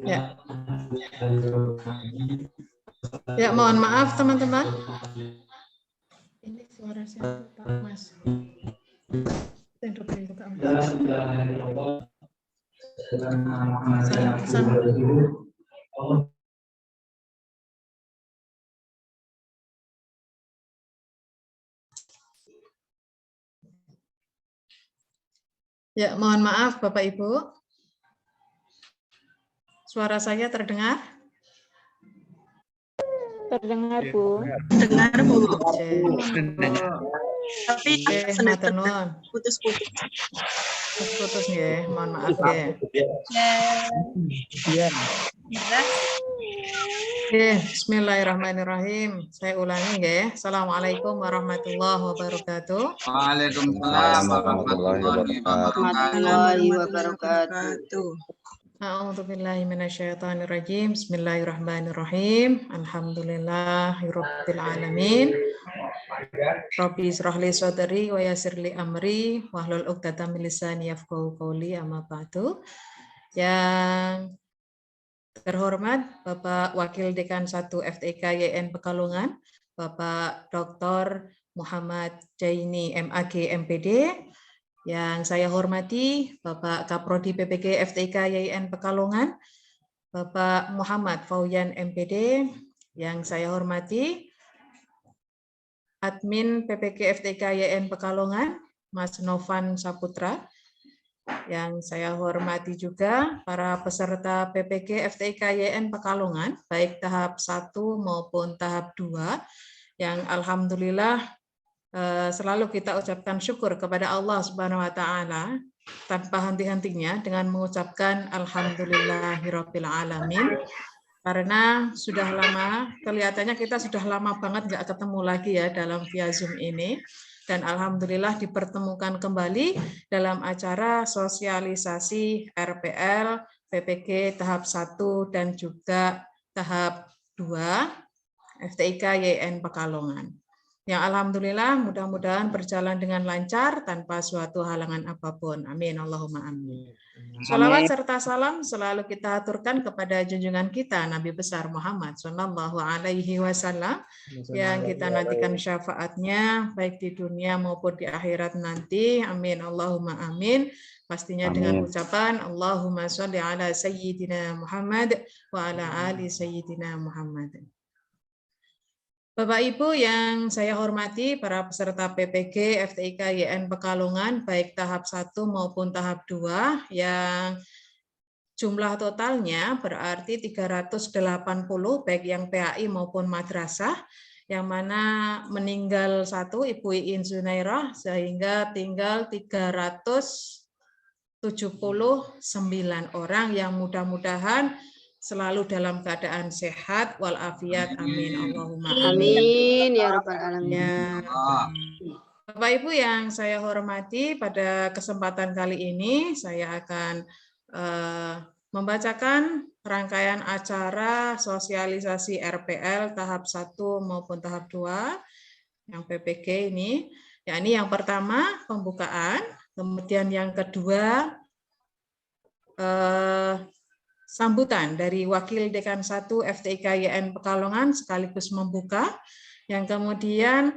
Ya. Ya, mohon maaf teman-teman. Ini suara siapa, Pak Mas? Saya pesan. Ya, mohon maaf Bapak Ibu. Suara saya terdengar? Terdengar, Bu. Dengar, Bu. Tapi putus-putus. Putus-putus ya, mohon maaf ya. Bismillahirrahmanirrahim. Saya ulangi ya. Assalamualaikum warahmatullahi wabarakatuh. Waalaikumsalam warahmatullahi wabarakatuh. A'udzubillahi minasyaitonirrajim. Bismillahirrahmanirrahim. Alhamdulillahirabbil alamin. Rabbi israh li sadri wa yassir li amri wahlul 'uqdatam min lisani yafqahu qawli, amma ba'du. Yang terhormat Bapak Wakil Dekan 1 FTIK YN Pekalongan, Bapak Dr. Muhammad Jaini MAG MPD. Yang saya hormati Bapak Kaprodi PPG FTIK YN Pekalongan, Bapak Muhammad Fauyan MPD. Yang saya hormati Admin PPG FTIK YN Pekalongan, Mas Novan Saputra. Yang saya hormati juga para peserta PPG FTIK YN Pekalongan, baik tahap 1 maupun tahap 2, yang alhamdulillah selalu kita ucapkan syukur kepada Allah Subhanahu wa taala tanpa henti-hentinya dengan mengucapkan alhamdulillahirabbil alamin. Karena sudah lama, kelihatannya kita sudah lama banget nggak ketemu lagi ya dalam via Zoom ini. Dan alhamdulillah dipertemukan kembali dalam acara sosialisasi RPL PPG tahap 1 dan juga tahap 2 FTIK YN Pekalongan. Yang alhamdulillah mudah-mudahan berjalan dengan lancar tanpa suatu halangan apapun. Amin. Allahumma amin. Shalawat serta salam selalu kita aturkan kepada junjungan kita Nabi besar Muhammad Sallallahu Alaihi Wasallam yang kita nantikan syafaatnya baik di dunia maupun di akhirat nanti. Amin. Allahumma amin. Pastinya dengan ucapan Allahumma sholli ala sayyidina Muhammad wa ala ali sayyidina Muhammad. Bapak Ibu yang saya hormati, para peserta PPG FTIK YN Pekalongan, baik tahap 1 maupun tahap 2, yang jumlah totalnya berarti 380, baik yang PAI maupun madrasah, yang mana meninggal 1 Ibu Iin Zunairah, sehingga tinggal 379 orang yang mudah-mudahan selalu dalam keadaan sehat walafiat. Amin. Allahumma amin ya rabbal alamin. Ya. Bapak Ibu yang saya hormati, pada kesempatan kali ini saya akan membacakan rangkaian acara sosialisasi RPL tahap 1 maupun tahap 2 yang PPG ini. Ya, ini yang pertama pembukaan, kemudian yang kedua sambutan dari Wakil Dekan 1 FTIK YN Pekalongan sekaligus membuka. Yang kemudian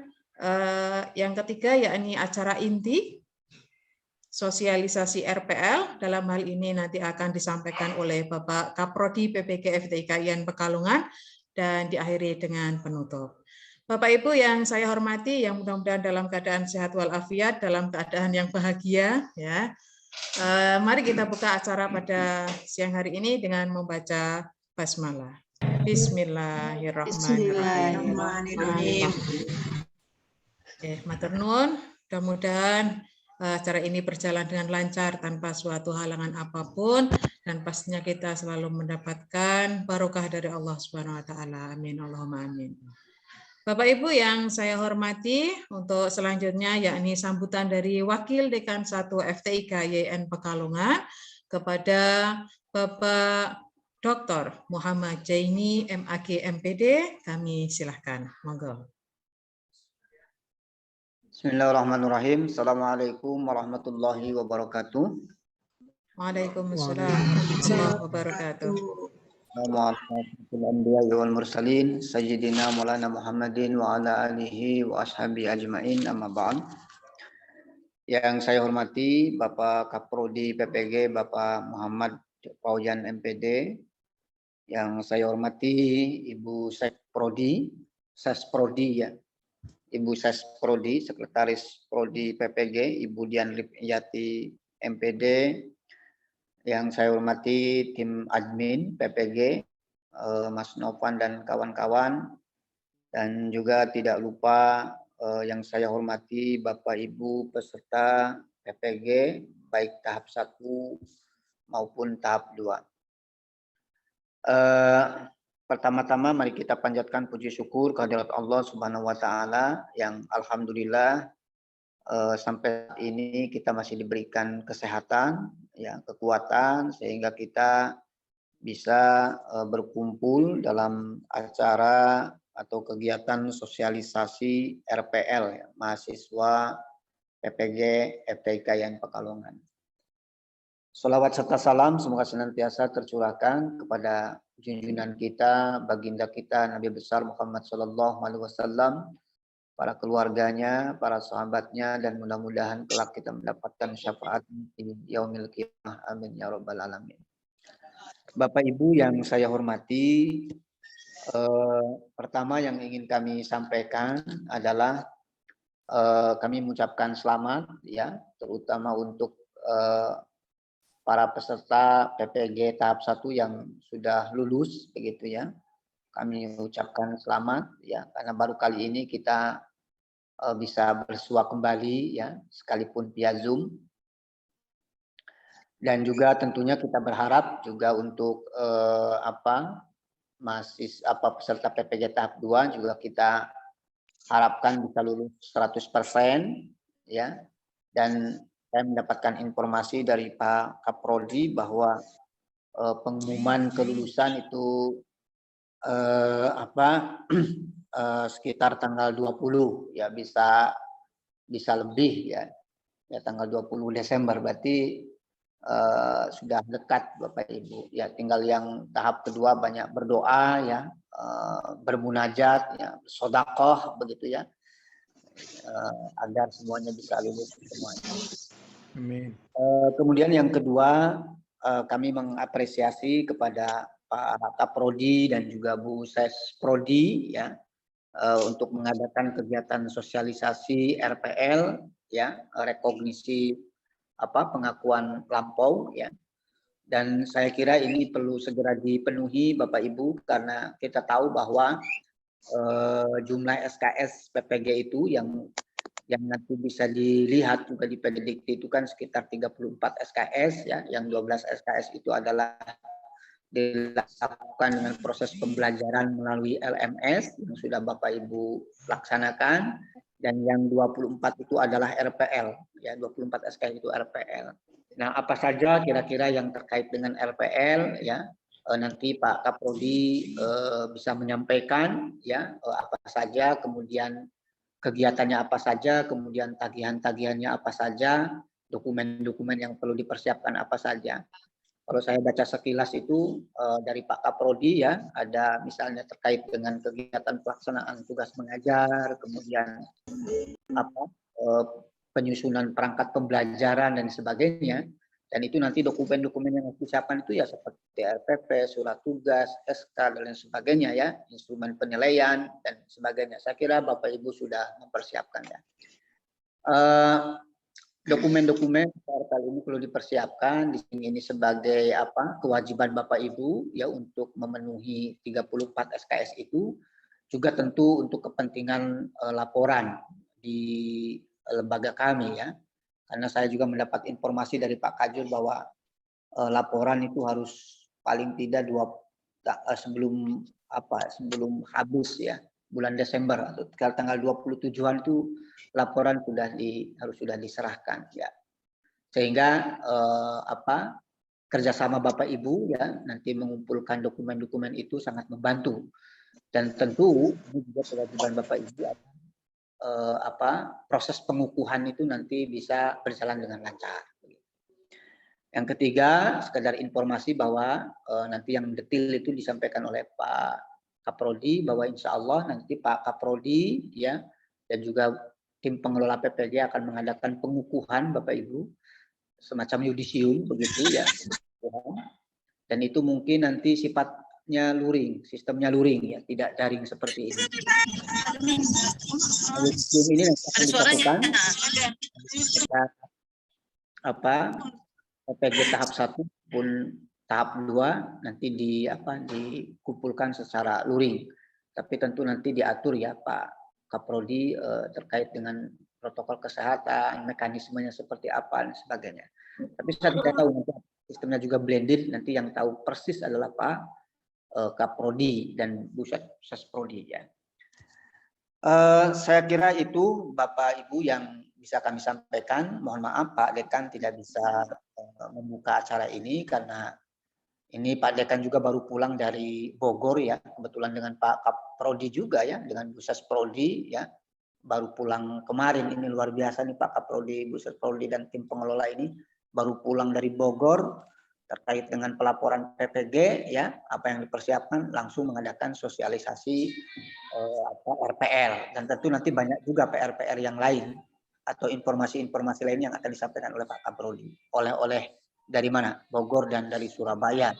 yang ketiga yakni acara inti sosialisasi RPL, dalam hal ini nanti akan disampaikan oleh Bapak Kaprodi PPG FTIK YN Pekalongan dan diakhiri dengan penutup. Bapak Ibu yang saya hormati, yang mudah-mudahan dalam keadaan sehat walafiat, dalam keadaan yang bahagia ya. Mari kita buka acara pada siang hari ini dengan membaca basmalah. Bismillahirrahmanirrahim. Matur nuwun, mudah-mudahan acara ini berjalan dengan lancar tanpa suatu halangan apapun dan pastinya kita selalu mendapatkan barokah dari Allah Subhanahu wa taala. Amin. Allahumma amin. Bapak Ibu yang saya hormati, untuk selanjutnya yakni sambutan dari Wakil Dekan 1 FTIK YN Pekalongan kepada Bapak Dr. Muhammad Jaini MAG MPD, kami silahkan. Monggo. Bismillahirrahmanirrahim. Assalamualaikum warahmatullahi wabarakatuh. Waalaikumsalam warahmatullahi wabarakatuh. Wal mursalin sayyidina Maulana Muhammadin wa ala alihi wa ashabi ajmain, amma ba'd. Yang saya hormati Bapak Kaprodi PPG Bapak Muhammad Faujan MPD, yang saya hormati Ibu Sesprodi ya, Ibu Sesprodi, Sekretaris Prodi PPG, Ibu Dian Lipyati MPD, yang saya hormati tim admin PPG, Mas Novan dan kawan-kawan, dan juga tidak lupa yang saya hormati Bapak Ibu peserta PPG, baik tahap 1 maupun tahap 2. Pertama-tama mari kita panjatkan puji syukur kehadirat Allah Subhanahu wa taala yang alhamdulillah sampai saat ini kita masih diberikan kesehatan, ya, kekuatan sehingga kita bisa berkumpul dalam acara atau kegiatan sosialisasi RPL, ya, mahasiswa PPG FTIK YN Pekalongan. Sholawat serta salam semoga senantiasa tercurahkan kepada junjungan kita, baginda kita Nabi besar Muhammad Sallallahu Alaihi Wasallam, para keluarganya, para sahabatnya, dan mudah-mudahan kelak kita mendapatkan syafaat di yaumil qiyamah. Amin ya rabbal alamin. Bapak Ibu yang saya hormati, pertama yang ingin kami sampaikan adalah kami mengucapkan selamat, ya, terutama untuk para peserta PPG tahap 1 yang sudah lulus, begitu ya. Kami mengucapkan selamat, ya, karena baru kali ini kita bisa bersua kembali, ya, sekalipun via Zoom. Dan juga tentunya kita berharap juga untuk peserta PPG tahap 2 juga kita harapkan bisa lulus 100%, ya. Dan saya mendapatkan informasi dari Pak Kaprodi bahwa pengumuman kelulusan itu sekitar tanggal 20, ya, bisa lebih, ya tanggal 20 Desember, berarti sudah dekat Bapak Ibu, ya. Tinggal yang tahap kedua banyak berdoa, ya, bermunajat, ya, sedekah, begitu ya, agar semuanya bisa lulus semuanya. Amin. Kemudian yang kedua, kami mengapresiasi kepada Pak Kaprodi dan juga Bu Sesprodi, ya, untuk mengadakan kegiatan sosialisasi RPL, ya, rekognisi pengakuan lampau, ya. Dan saya kira ini perlu segera dipenuhi Bapak Ibu, karena kita tahu bahwa jumlah SKS PPG itu yang nanti bisa dilihat juga di Pendikti itu kan sekitar 34 SKS, ya, yang 12 SKS itu adalah dilakukan dengan proses pembelajaran melalui LMS yang sudah Bapak Ibu laksanakan, dan yang 24 itu adalah RPL, ya, 24 SKS itu RPL. Nah, apa saja kira-kira yang terkait dengan RPL, ya, nanti Pak Kaprodi bisa menyampaikan, ya, apa saja, kemudian kegiatannya apa saja, kemudian tagihan-tagihannya apa saja, dokumen-dokumen yang perlu dipersiapkan apa saja. Kalau saya baca sekilas itu dari Pak Kaprodi, ya, ada misalnya terkait dengan kegiatan pelaksanaan tugas mengajar, kemudian penyusunan perangkat pembelajaran dan sebagainya. Dan itu nanti dokumen-dokumen yang harus disiapkan itu ya seperti RPP, surat tugas, SK, dan lain sebagainya, ya, instrumen penilaian dan sebagainya. Saya kira Bapak Ibu sudah mempersiapkannya. Dokumen-dokumen kali ini perlu dipersiapkan di sini, ini sebagai kewajiban Bapak Ibu, ya, untuk memenuhi 34 SKS itu, juga tentu untuk kepentingan laporan di lembaga kami, ya. Karena saya juga mendapat informasi dari Pak Kajur bahwa laporan itu harus paling tidak sebelum habis, ya, bulan Desember atau tanggal 27-an itu laporan harus sudah diserahkan ya. Sehingga kerjasama Bapak Ibu ya nanti mengumpulkan dokumen-dokumen itu sangat membantu. Dan tentu ini juga kewajiban Bapak Ibu proses pengukuhan itu nanti bisa berjalan dengan lancar. Yang ketiga, sekedar informasi bahwa nanti yang detail itu disampaikan oleh Pak Kaprodi, bahwa insya Allah nanti Pak Kaprodi ya dan juga tim pengelola PPG akan mengadakan pengukuhan Bapak Ibu, semacam yudisium begitu ya. Dan itu mungkin nanti sifatnya luring, sistemnya luring ya, tidak daring seperti ini. Yudisium ini nanti akan dilakukan PPG tahap 1 pun tahap 2 nanti dikumpulkan secara luring. Tapi tentu nanti diatur ya Pak Kaprodi terkait dengan protokol kesehatan, mekanismenya seperti apa dan sebagainya. Tapi saya tidak tahu nanti sistemnya juga blended, nanti yang tahu persis adalah Pak Kaprodi dan Bu Sesprodi ya. Saya kira itu Bapak Ibu yang bisa kami sampaikan. Mohon maaf Pak Dekan tidak bisa membuka acara ini karena ini Pak Dekan juga baru pulang dari Bogor ya, kebetulan dengan Pak Kaprodi juga ya, dengan Bu Sesprodi ya, baru pulang kemarin. Ini luar biasa nih Pak Kaprodi, Bu Sesprodi dan tim pengelola ini baru pulang dari Bogor terkait dengan pelaporan PPG ya, apa yang dipersiapkan langsung mengadakan sosialisasi RPL, dan tentu nanti banyak juga PR-PR yang lain atau informasi-informasi lain yang akan disampaikan oleh Pak Kaprodi oleh dari mana? Bogor dan dari Surabaya.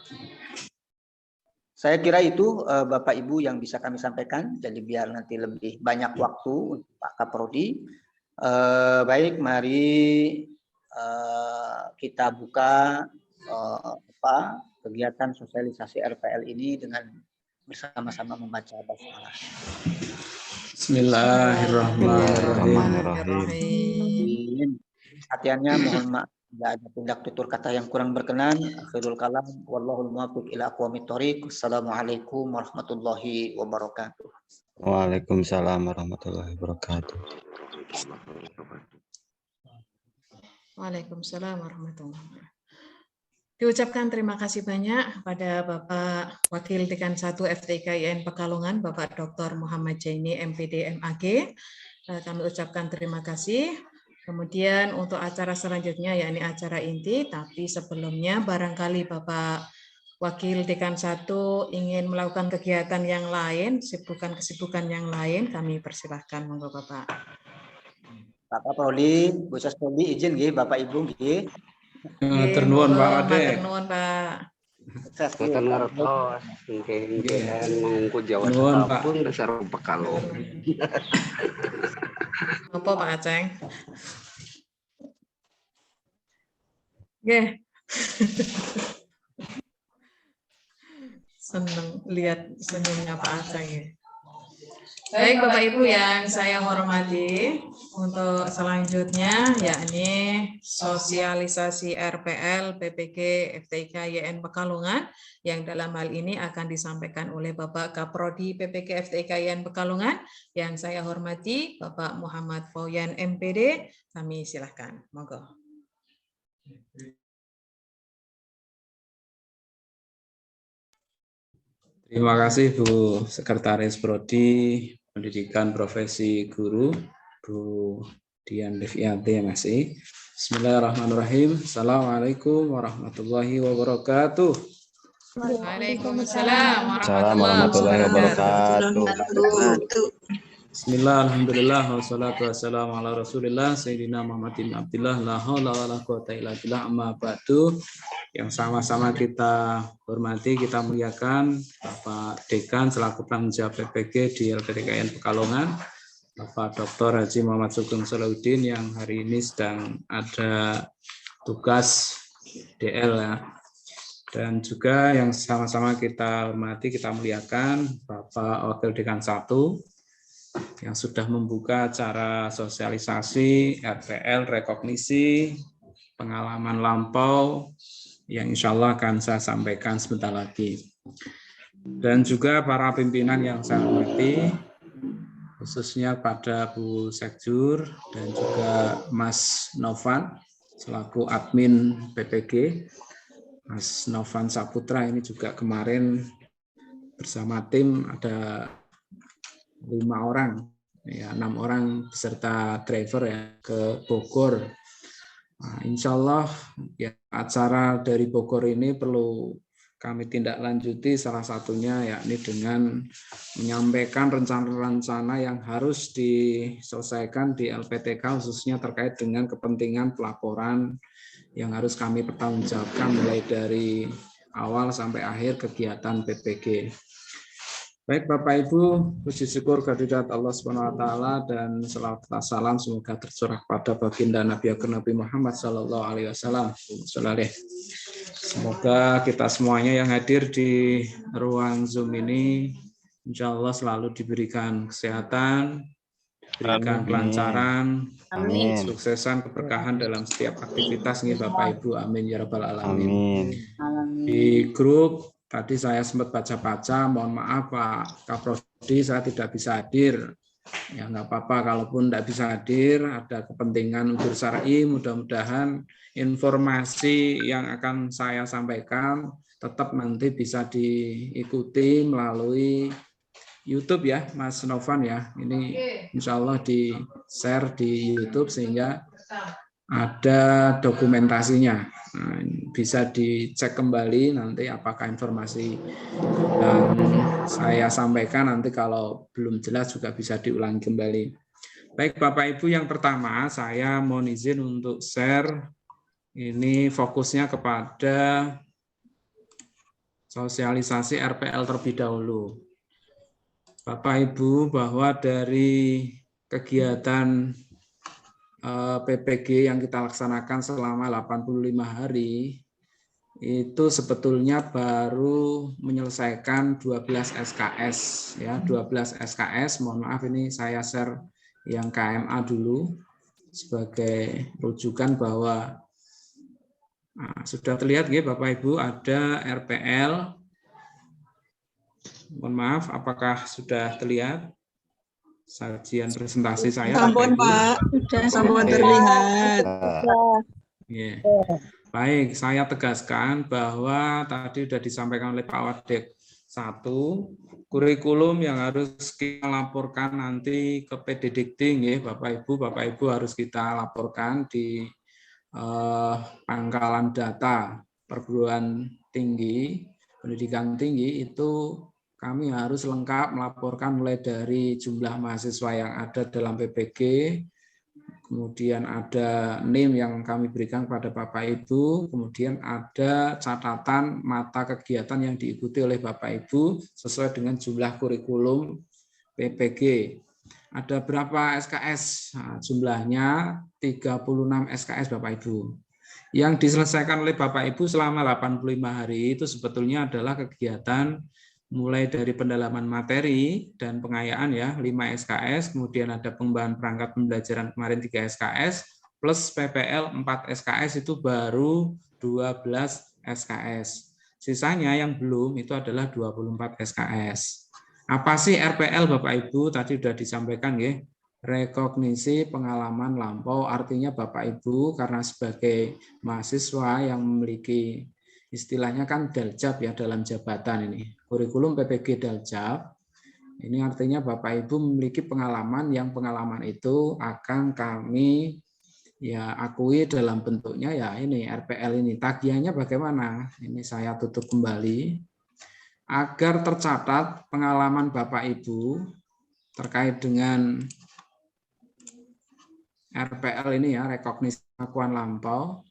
Saya kira itu Bapak Ibu yang bisa kami sampaikan, jadi biar nanti lebih banyak waktu untuk Pak Kaprodi. Baik, mari kita buka kegiatan sosialisasi RPL ini dengan bersama-sama membaca basmalah. Bismillahirrahmanirrahim. Perhatiannya mohon maaf tidak ada tindak tutur kata yang kurang berkenan. Akhirul kalam wallahul muwaffiq ila aqwamit thoriq. Assalamualaikum warahmatullahi wabarakatuh. Waalaikumsalam warahmatullahi wabarakatuh. Waalaikumsalam warahmatullahi wabarakatuh. Diucapkan terima kasih banyak pada Bapak Wakil Dekan 1 FTIKIN Pekalongan, Bapak Dr. Muhammad Jaini, MPD MAG. Kami ucapkan terima kasih. Kemudian untuk acara selanjutnya, yakni acara inti, tapi sebelumnya barangkali Bapak Wakil Dekan 1 ingin melakukan kegiatan yang lain, kesibukan yang lain, kami persilahkan, monggo Bapak. Pak Kaprodi, Bu Sesprodi izin nggih Bapak Ibu nggih. Ternuwun Pak Ade. Ternuwun Pak. Boten ngertos nggih mengungkut Jawa pun dasar Pekalongan. Apa Pak Aceng? Nggih. Seneng lihat senyumnya Pak Aceng ya. Baik Bapak Ibu yang saya hormati, untuk selanjutnya yakni sosialisasi RPL PPG FTIKIN Pekalongan yang dalam hal ini akan disampaikan oleh Bapak Kaprodi PPG FTIKIN Pekalongan yang saya hormati Bapak Muhammad Fauyan MPD, kami silakan, monggo. Terima kasih Bu Sekretaris Prodi Pendidikan Profesi Guru, Bu Dian Devianti MSI. Bismillahirrahmanirrahim. Assalamualaikum warahmatullahi wabarakatuh. Waalaikumsalam warahmatullahi wabarakatuh. Bismillah, alhamdulillah, wassalatu wassalamu ala rasulillah, Sayyidina Muhammadin Abdillah, la haula wa la quwata illa billah, amma ba'du. Yang sama-sama kita hormati, kita muliakan Bapak Dekan selaku penanggung jawab PPG di LPTKIN Pekalongan, Bapak Dr. Haji Muhammad Sugeng Salahuddin yang hari ini sedang ada tugas DL ya. Dan juga yang sama-sama kita hormati, kita muliakan Bapak Wakil Dekan 1 yang sudah membuka acara sosialisasi RPL rekognisi pengalaman lampau yang insya Allah akan saya sampaikan sebentar lagi. Dan juga para pimpinan yang saya hormati, khususnya pada Bu Sekjur dan juga Mas Novan selaku admin PPG. Mas Novan Saputra ini juga kemarin bersama tim ada 5 orang, ya 6 orang beserta driver ya ke Bogor. Nah, insya Allah ya acara dari Bogor ini perlu kami tindak lanjuti, salah satunya yakni dengan menyampaikan rencana-rencana yang harus diselesaikan di LPTK khususnya terkait dengan kepentingan pelaporan yang harus kami pertanggungjawabkan mulai dari awal sampai akhir kegiatan PPG. Baik Bapak Ibu, puji syukur kehadirat Allah Subhanahu wa taala dan selawat salam semoga tercurah pada baginda Nabi Agung Nabi Muhammad sallallahu alaihi wasallam. Semoga kita semuanya yang hadir di ruang Zoom ini insya Allah selalu diberikan kesehatan, diberikan kelancaran, kesuksesan, keberkahan dalam setiap aktivitas nih Bapak Ibu. Amin ya rabbal alamin. Di grup tadi saya sempat baca-baca, mohon maaf Pak Kaprodi saya tidak bisa hadir. Ya nggak apa-apa, kalaupun tidak bisa hadir, ada kepentingan udzur syar'i, mudah-mudahan informasi yang akan saya sampaikan tetap nanti bisa diikuti melalui YouTube ya, Mas Novan ya. Ini insya Allah di-share di YouTube sehingga ada dokumentasinya. Nah, bisa dicek kembali nanti apakah informasi yang saya sampaikan nanti kalau belum jelas juga bisa diulangi kembali. Baik Bapak Ibu, yang pertama saya mohon izin untuk share ini fokusnya kepada sosialisasi RPL terlebih dahulu. Bapak Ibu, bahwa dari kegiatan PPG yang kita laksanakan selama 85 hari itu sebetulnya baru menyelesaikan 12 SKS ya, 12 SKS. Mohon maaf ini saya share yang KMA dulu sebagai rujukan bahwa sudah terlihat ya Bapak Ibu ada RPL. Mohon maaf, apakah sudah terlihat sajian presentasi saya? Sampun Pak, sudah sampun terlihat. Yeah. Baik, saya tegaskan bahwa tadi sudah disampaikan oleh Pak Wadek 1, kurikulum yang harus kita laporkan nanti ke PDDikting ya Bapak Ibu harus kita laporkan di pangkalan data perguruan tinggi, pendidikan tinggi itu kami harus lengkap melaporkan mulai dari jumlah mahasiswa yang ada dalam PPG, kemudian ada NIM yang kami berikan kepada Bapak Ibu, kemudian ada catatan mata kegiatan yang diikuti oleh Bapak Ibu sesuai dengan jumlah kurikulum PPG. Ada berapa SKS? Nah, jumlahnya 36 SKS Bapak Ibu. Yang diselesaikan oleh Bapak Ibu selama 85 hari itu sebetulnya adalah kegiatan mulai dari pendalaman materi dan pengayaan ya 5 SKS, kemudian ada pengembangan perangkat pembelajaran kemarin 3 SKS, plus PPL 4 SKS itu baru 12 SKS. Sisanya yang belum itu adalah 24 SKS. Apa sih RPL Bapak Ibu? Tadi sudah disampaikan ya. Rekognisi pengalaman lampau, artinya Bapak Ibu karena sebagai mahasiswa yang memiliki istilahnya kan daljab ya dalam jabatan ini. Kurikulum PPG daljab. Ini artinya Bapak Ibu memiliki pengalaman yang pengalaman itu akan kami ya akui dalam bentuknya ya ini RPL ini. Tagihannya bagaimana? Ini saya tutup kembali agar tercatat pengalaman Bapak Ibu terkait dengan RPL ini ya, rekognisi pengakuan lampau.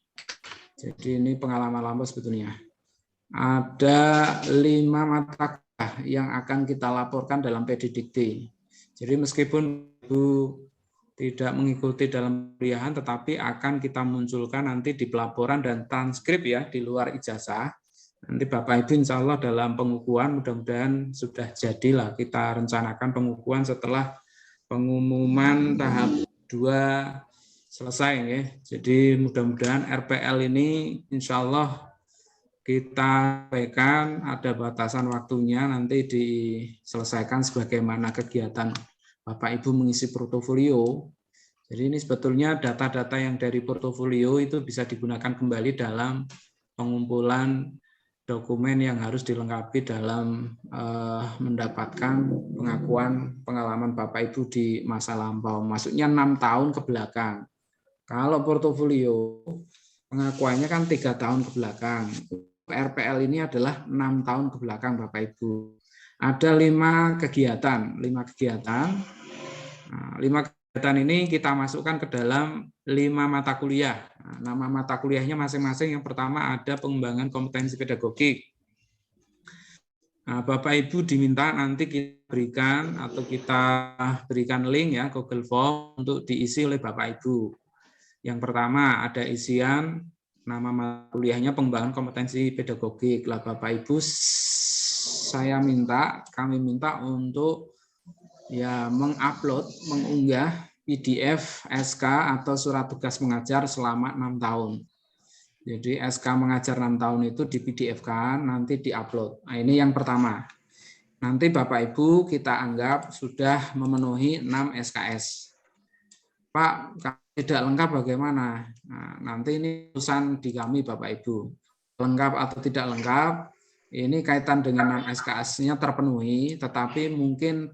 Jadi ini pengalaman lampau sebetulnya. Ada 5 mata kuliah yang akan kita laporkan dalam PDDikti. Jadi meskipun Ibu tidak mengikuti dalam kuliahan, tetapi akan kita munculkan nanti di pelaporan dan transkrip ya di luar ijazah. Nanti Bapak Ibu insya Allah dalam pengukuhan mudah-mudahan sudah jadilah kita rencanakan pengukuhan setelah pengumuman tahap 2 selesai ya. Jadi mudah-mudahan RPL ini insya Allah kita sampaikan ada batasan waktunya nanti diselesaikan sebagaimana kegiatan Bapak Ibu mengisi portofolio. Jadi ini sebetulnya data-data yang dari portofolio itu bisa digunakan kembali dalam pengumpulan dokumen yang harus dilengkapi dalam mendapatkan pengakuan pengalaman Bapak Ibu di masa lampau. Maksudnya 6 tahun ke belakang. Kalau portofolio pengakuannya kan 3 tahun ke belakang. RPL ini adalah 6 tahun ke belakang Bapak Ibu. Ada 5 kegiatan. 5 kegiatan. Nah, 5 kegiatan ini kita masukkan ke dalam 5 mata kuliah. Nah, nama mata kuliahnya masing-masing. Yang pertama ada pengembangan kompetensi pedagogik. Nah, Bapak Ibu diminta nanti kita berikan link ya Google Form untuk diisi oleh Bapak Ibu. Yang pertama ada isian nama mata kuliahnya pengembangan kompetensi pedagogik. Lah Bapak Ibu kami minta untuk ya mengupload, mengunggah PDF, SK atau surat tugas mengajar selama 6 tahun. Jadi SK mengajar 6 tahun itu di PDF-kan, nanti diupload. Nah, ini yang pertama. Nanti Bapak Ibu kita anggap sudah memenuhi 6 SKS. Pak, tidak lengkap bagaimana? Nah, nanti ini urusan di kami Bapak Ibu. Lengkap atau tidak lengkap, ini kaitan dengan 6 SKS-nya terpenuhi, tetapi mungkin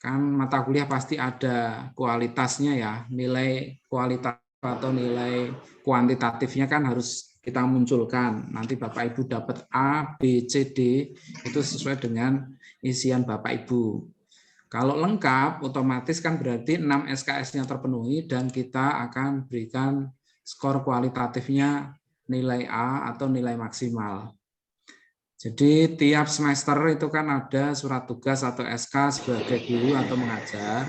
kan mata kuliah pasti ada kualitasnya ya, nilai kualitas atau nilai kuantitatifnya kan harus kita munculkan. Nanti Bapak Ibu dapat A, B, C, D, itu sesuai dengan isian Bapak Ibu. Kalau lengkap, otomatis kan berarti 6 SKS-nya terpenuhi dan kita akan berikan skor kualitatifnya nilai A atau nilai maksimal. Jadi tiap semester itu kan ada surat tugas atau SK sebagai guru atau mengajar.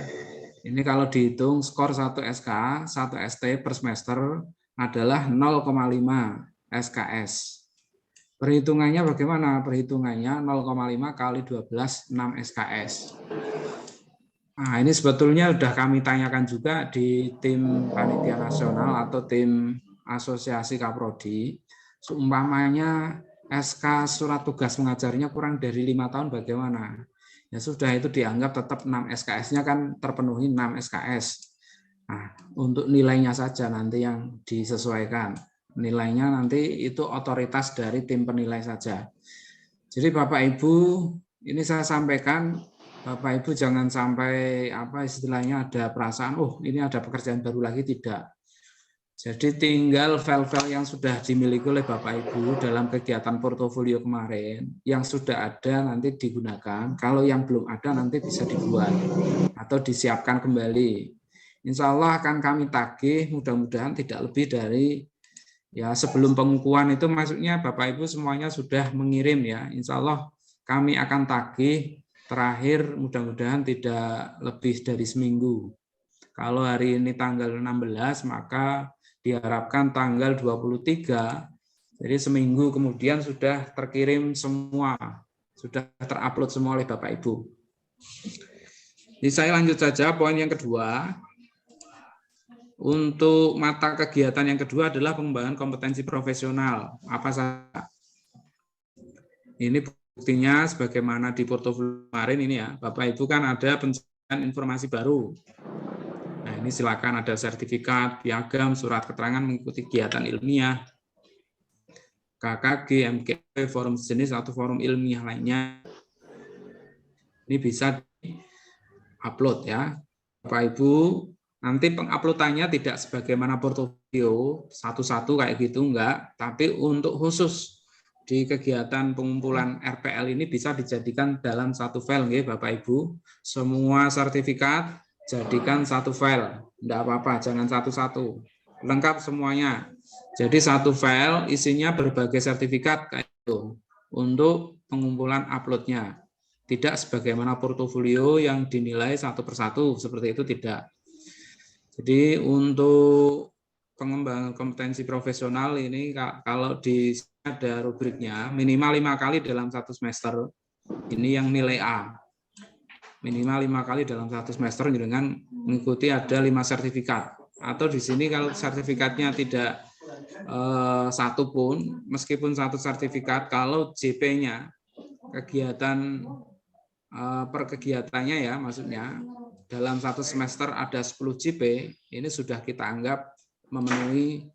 Ini kalau dihitung skor 1 SK, 1 ST per semester adalah 0,5 SKS. Perhitungannya bagaimana? Perhitungannya 0,5 kali 12, 6 SKS. Nah, ini sebetulnya sudah kami tanyakan juga di tim panitia nasional atau tim asosiasi Kaprodi. Seumpamanya SK surat tugas mengajarnya kurang dari 5 tahun bagaimana? Ya sudah itu dianggap tetap 6 SKS-nya kan terpenuhi 6 SKS. Nah, untuk nilainya saja nanti yang disesuaikan. Nilainya nanti itu otoritas dari tim penilai saja. Jadi Bapak Ibu, ini saya sampaikan, Bapak Ibu jangan sampai apa istilahnya ada perasaan, oh ini ada pekerjaan baru lagi, tidak. Jadi tinggal file-file yang sudah dimiliki oleh Bapak Ibu dalam kegiatan portofolio kemarin, yang sudah ada nanti digunakan, kalau yang belum ada nanti bisa dibuat atau disiapkan kembali. Insya Allah akan kami tagih, mudah-mudahan tidak lebih dari, ya sebelum pengukuhan itu maksudnya Bapak Ibu semuanya sudah mengirim ya, insya Allah kami akan tagih terakhir mudah-mudahan tidak lebih dari seminggu. Kalau hari ini tanggal 16 maka diharapkan tanggal 23, jadi seminggu kemudian sudah terkirim semua, sudah terupload semua oleh Bapak Ibu. Jadi saya lanjut saja poin yang kedua. Untuk mata kegiatan yang kedua adalah pengembangan kompetensi profesional. Apa saja? Ini buktinya sebagaimana di portofolio kemarin ini ya, Bapak Ibu kan ada pencarian informasi baru. Nah, ini silakan ada sertifikat, piagam, surat keterangan mengikuti kegiatan ilmiah, KKG, MKP, forum sejenis atau forum ilmiah lainnya. Ini bisa di-upload ya. Bapak Ibu, nanti penguploadannya tidak sebagaimana portofolio satu-satu kayak gitu, enggak, tapi untuk khusus di kegiatan pengumpulan RPL ini bisa dijadikan dalam satu file nggih Bapak Ibu. Semua sertifikat jadikan satu file, enggak apa-apa, jangan satu-satu. Lengkap semuanya. Jadi satu file isinya berbagai sertifikat kayak itu untuk pengumpulan uploadnya. Tidak sebagaimana portofolio yang dinilai satu persatu, seperti itu tidak. Jadi untuk pengembangan kompetensi profesional ini kalau di ada rubriknya minimal 5 kali dalam satu semester, ini yang nilai A. Minimal 5 kali dalam satu semester dengan mengikuti ada 5 sertifikat. Atau di sini kalau sertifikatnya tidak satu pun, meskipun satu sertifikat, kalau JP-nya kegiatan per kegiatannya ya, maksudnya dalam satu semester ada 10 JP, ini sudah kita anggap memenuhi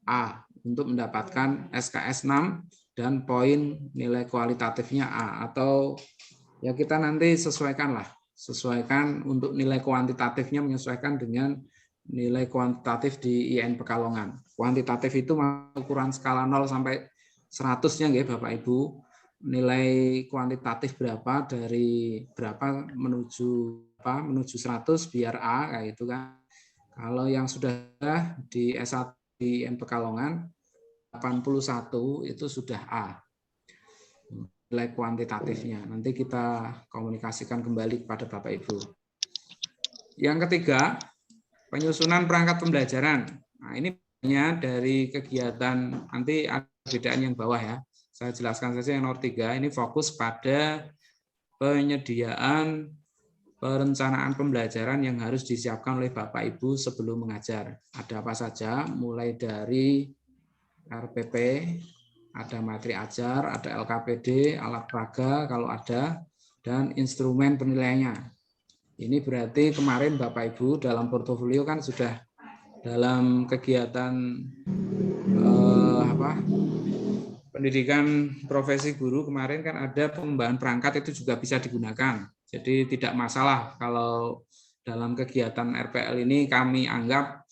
A untuk mendapatkan SKS 6 dan poin nilai kualitatifnya A, atau ya kita nanti sesuaikan untuk nilai kuantitatifnya menyesuaikan dengan nilai kuantitatif di IAIN Pekalongan. Kuantitatif itu ukuran skala 0 sampai 100-nya nggih Bapak Ibu. Nilai kuantitatif berapa dari berapa menuju 100 biar A kayak itu kan. Kalau yang sudah di S1 di IAIN Pekalongan 81 itu sudah A. Nilai kuantitatifnya. Nanti kita komunikasikan kembali kepada Bapak Ibu. Yang ketiga, penyusunan perangkat pembelajaran. Nah, ini dari kegiatan, nanti ada perbedaan yang bawah ya. Saya jelaskan saja yang nomor 3, ini fokus pada penyediaan perencanaan pembelajaran yang harus disiapkan oleh Bapak Ibu sebelum mengajar. Ada apa saja, mulai dari RPP, ada materi ajar, ada LKPD, alat peraga kalau ada, dan instrumen penilaiannya. Ini berarti kemarin Bapak Ibu dalam portofolio kan sudah dalam kegiatan pendidikan profesi guru kemarin kan ada pengembangan perangkat, itu juga bisa digunakan. Jadi tidak masalah kalau dalam kegiatan RPL ini kami anggap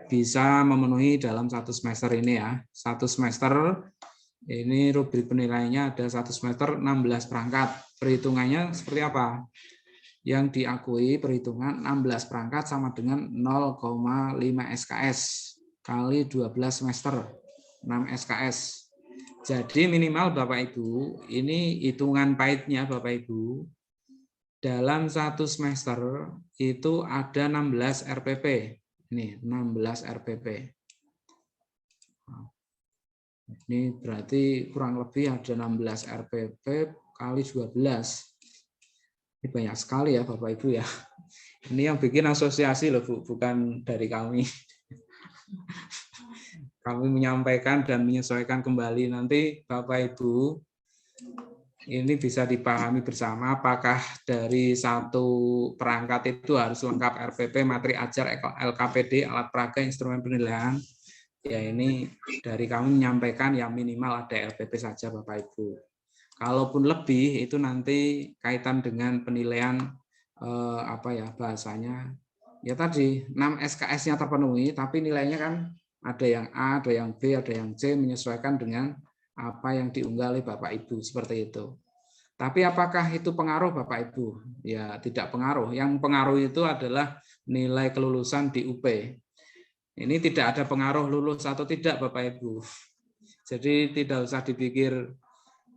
bisa memenuhi dalam satu semester ini ya. Satu semester ini rubrik penilaiannya ada satu semester 16 perangkat. Perhitungannya seperti apa? Yang diakui perhitungan 16 perangkat sama dengan 0,5 SKS kali 12 semester, 6 SKS. Jadi minimal Bapak Ibu, ini hitungan pahitnya Bapak Ibu, dalam satu semester itu ada 16 RPP. Ini 16 RPP. Ini berarti kurang lebih ada 16 RPP kali 12. Ini banyak sekali ya Bapak Ibu ya. Ini yang bikin asosiasi loh Bu, bukan dari kami. Kami menyampaikan dan menyesuaikan kembali. Nanti Bapak Ibu ini bisa dipahami bersama apakah dari satu perangkat itu harus lengkap RPP, materi ajar, LKPD, alat peraga, instrumen penilaian. Ya ini dari kami menyampaikan yang minimal ada LPP saja Bapak Ibu. Kalaupun lebih itu nanti kaitan dengan penilaian bahasanya. Ya tadi 6 SKS-nya terpenuhi tapi nilainya kan ada yang A, ada yang B, ada yang C, menyesuaikan dengan apa yang diunggah oleh Bapak Ibu, seperti itu. Tapi apakah itu pengaruh Bapak Ibu? Ya tidak pengaruh. Yang pengaruh itu adalah nilai kelulusan di UP. Ini tidak ada pengaruh lulus atau tidak Bapak Ibu. Jadi tidak usah dipikir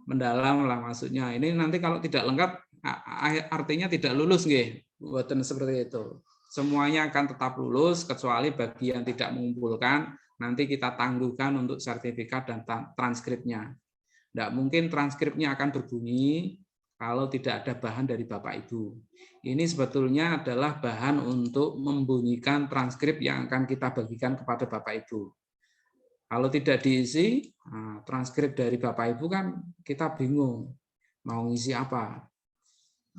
mendalam lah maksudnya. Ini nanti kalau tidak lengkap artinya tidak lulus nggih. Buatan seperti itu. Semuanya akan tetap lulus kecuali bagi yang tidak mengumpulkan nanti kita tangguhkan untuk sertifikat dan transkripnya. Tidak mungkin transkripnya akan berbunyi kalau tidak ada bahan dari Bapak Ibu. Ini sebetulnya adalah bahan untuk membunyikan transkrip yang akan kita bagikan kepada Bapak Ibu. Kalau tidak diisi, transkrip dari Bapak Ibu kan kita bingung mau ngisi apa.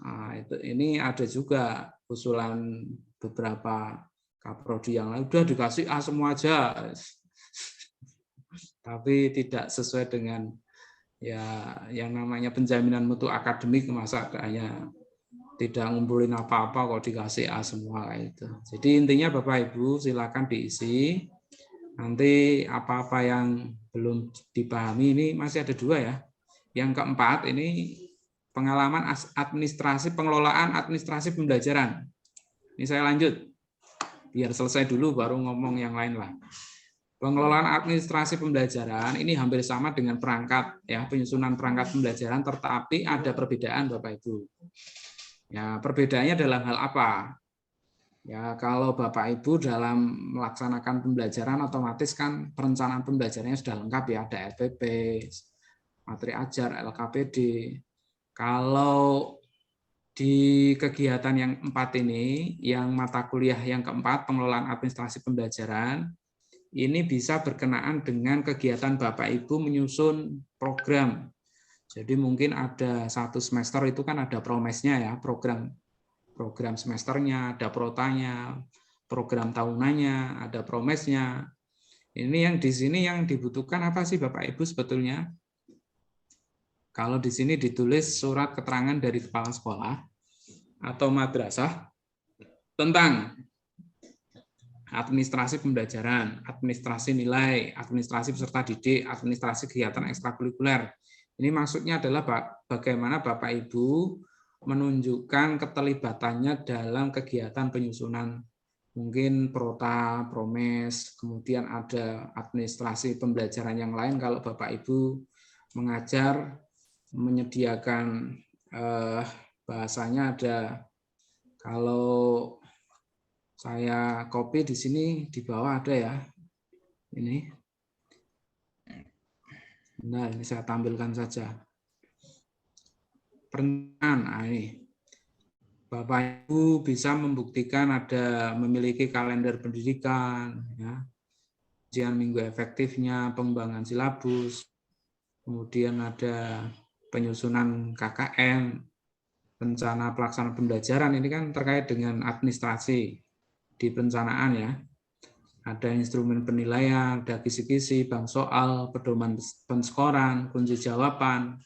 Nah, ini ada juga usulan beberapa kaprodi yang lain, udah dikasih A semua aja. Tapi tidak sesuai dengan ya yang namanya penjaminan mutu akademik, masa hanya tidak ngumpulin apa-apa kok dikasih A semua itu. Jadi intinya Bapak Ibu silakan diisi. Nanti apa-apa yang belum dipahami ini masih ada 2 ya. Yang keempat ini pengalaman administrasi, pengelolaan administrasi pembelajaran. Ini saya lanjut, biar selesai dulu baru ngomong yang lain lah. Pengelolaan administrasi pembelajaran ini hampir sama dengan perangkat, ya penyusunan perangkat pembelajaran, tetapi ada perbedaan Bapak Ibu. Ya perbedaannya dalam hal apa? Ya kalau Bapak Ibu dalam melaksanakan pembelajaran otomatis kan perencanaan pembelajarannya sudah lengkap ya, ada RPP, materi ajar, LKPD. Kalau di kegiatan yang 4 ini, yang mata kuliah yang keempat, pengelolaan administrasi pembelajaran, ini bisa berkenaan dengan kegiatan Bapak Ibu menyusun program. Jadi mungkin ada satu semester itu kan ada promesnya ya, program semesternya, ada protanya, program tahunannya, ada promesnya. Ini yang di sini yang dibutuhkan apa sih Bapak Ibu sebetulnya? Kalau di sini ditulis surat keterangan dari kepala sekolah atau madrasah tentang administrasi pembelajaran, administrasi nilai, administrasi peserta didik, administrasi kegiatan ekstrakurikuler. Ini maksudnya adalah bagaimana Bapak Ibu menunjukkan keterlibatannya dalam kegiatan penyusunan mungkin prota, promes, kemudian ada administrasi pembelajaran yang lain kalau Bapak Ibu mengajar, menyediakan bahasanya ada, kalau saya copy di sini di bawah ada ya, ini. Nah, ini saya tampilkan saja. Perencanaan, nah ini. Bapak Ibu bisa membuktikan ada memiliki kalender pendidikan, ya, ujian minggu efektifnya, pengembangan silabus, kemudian ada penyusunan KKM, rencana pelaksanaan pembelajaran, ini kan terkait dengan administrasi di perencanaan ya. Ada instrumen penilaian, ada kisi-kisi, bank soal, pedoman penskoran, kunci jawaban,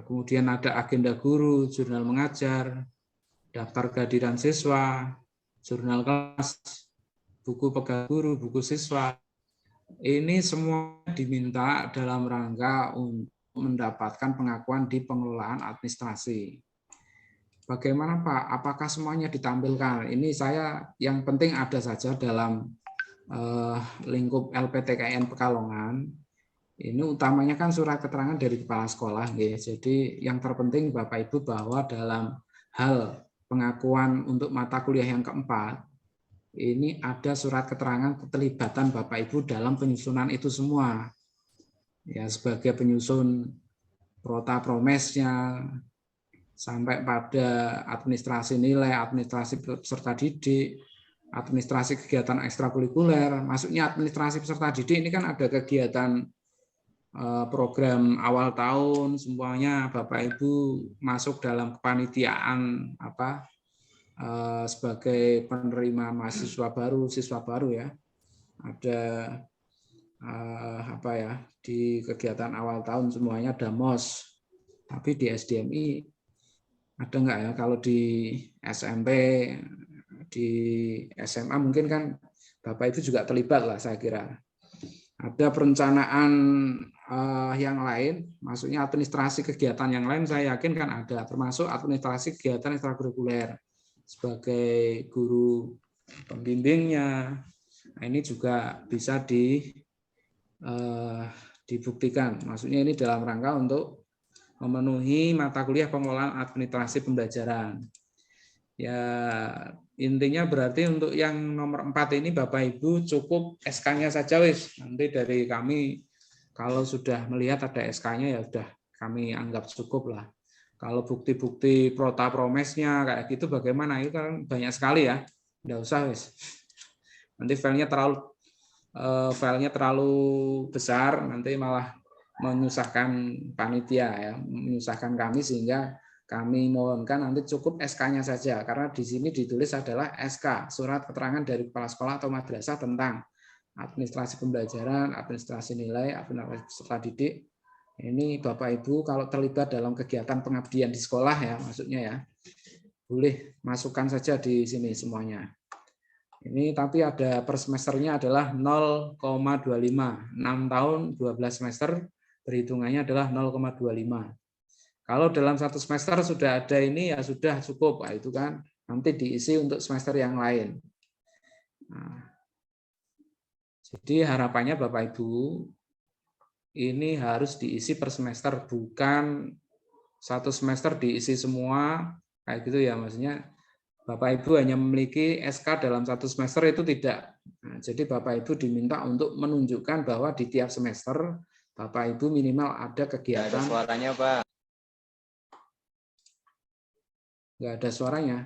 kemudian ada agenda guru, jurnal mengajar, daftar kehadiran siswa, jurnal kelas, buku pegang guru, buku siswa. Ini semua diminta dalam rangka untuk mendapatkan pengakuan di pengelolaan administrasi. Bagaimana Pak? Apakah semuanya ditampilkan? Ini saya yang penting ada saja dalam lingkup LPTKN Pekalongan. Ini utamanya kan surat keterangan dari kepala sekolah. Ya. Jadi yang terpenting Bapak Ibu bahwa dalam hal pengakuan untuk mata kuliah yang keempat, ini ada surat keterangan keterlibatan Bapak Ibu dalam penyusunan itu semua. Ya, sebagai penyusun prota promesnya, sampai pada administrasi nilai, administrasi peserta didik, administrasi kegiatan ekstrakurikuler. Maksudnya administrasi peserta didik ini kan ada kegiatan program awal tahun, semuanya Bapak Ibu masuk dalam kepanitiaan sebagai penerima mahasiswa baru, siswa baru ya. Ada di kegiatan awal tahun semuanya ada MOS. Tapi di SDMI ada enggak ya? Kalau di SMP, di SMA mungkin kan Bapak Ibu juga terlibat lah saya kira. Ada perencanaan yang lain, maksudnya administrasi kegiatan yang lain saya yakin kan ada, termasuk administrasi kegiatan ekstrakurikuler sebagai guru pembimbingnya. Nah, ini juga bisa dibuktikan. Maksudnya ini dalam rangka untuk memenuhi mata kuliah pengelolaan administrasi pembelajaran. Ya, intinya berarti untuk yang nomor 4 ini Bapak Ibu cukup SK-nya saja wis. Nanti dari kami kalau sudah melihat ada SK-nya ya sudah kami anggap cukup lah. Kalau bukti-bukti prota promesnya kayak gitu bagaimana? Itu kan banyak sekali ya. Enggak usah wis. Nanti filenya terlalu besar, nanti malah menyusahkan panitia ya, menyusahkan kami sehingga kami mohonkan nanti cukup SK-nya saja, karena di sini ditulis adalah SK, surat keterangan dari kepala sekolah atau madrasah tentang administrasi pembelajaran, administrasi nilai, administrasi peserta didik. Ini Bapak Ibu kalau terlibat dalam kegiatan pengabdian di sekolah ya, maksudnya ya, boleh masukkan saja di sini semuanya. Ini tapi ada per semesternya adalah 0,25, 6 tahun 12 semester perhitungannya adalah 0,25. Kalau dalam satu semester sudah ada ini ya sudah cukup, nah, itu kan nanti diisi untuk semester yang lain. Nah, jadi harapannya Bapak Ibu ini harus diisi per semester, bukan satu semester diisi semua kayak gitu ya, maksudnya Bapak Ibu hanya memiliki SK dalam satu semester itu tidak. Nah, jadi Bapak Ibu diminta untuk menunjukkan bahwa di tiap semester Bapak Ibu minimal ada kegiatan. Ada suaranya Pak. Nggak ada suaranya.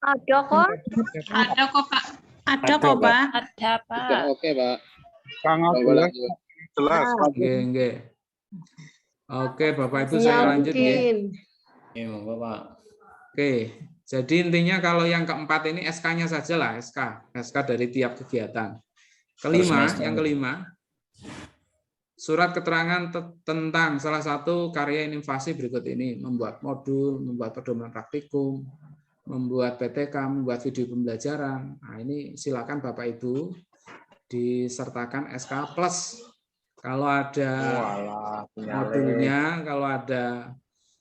Ada kok. Ada kok Pak. Ada kok Pak. Ada Pak. Oke Pak. Sangat jelas. Oke. Oke, Bapak Ibu saya lanjut ya. Yakin. Bapak. Oke, jadi intinya kalau yang keempat ini SK-nya saja lah, SK dari tiap kegiatan. Yang kelima, surat keterangan tentang salah satu karya inovasi berikut ini, membuat modul, membuat pedoman praktikum, membuat PTK, membuat video pembelajaran. Nah, ini silakan Bapak Ibu disertakan SK plus. Kalau ada modulnya, kalau ada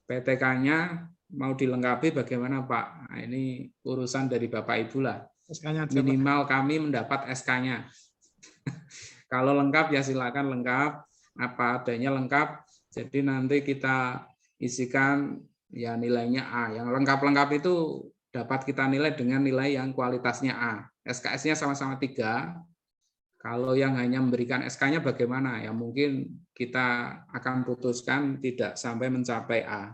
PTK-nya mau dilengkapi bagaimana Pak? Nah, ini urusan dari Bapak Ibu lah. Minimal kami mendapat SK-nya. Kalau lengkap ya silakan lengkap, apa adanya lengkap. Jadi nanti kita isikan ya nilainya A. Yang lengkap-lengkap itu dapat kita nilai dengan nilai yang kualitasnya A. SKS-nya sama-sama 3. Kalau yang hanya memberikan SK-nya bagaimana? Ya mungkin kita akan putuskan tidak sampai mencapai A.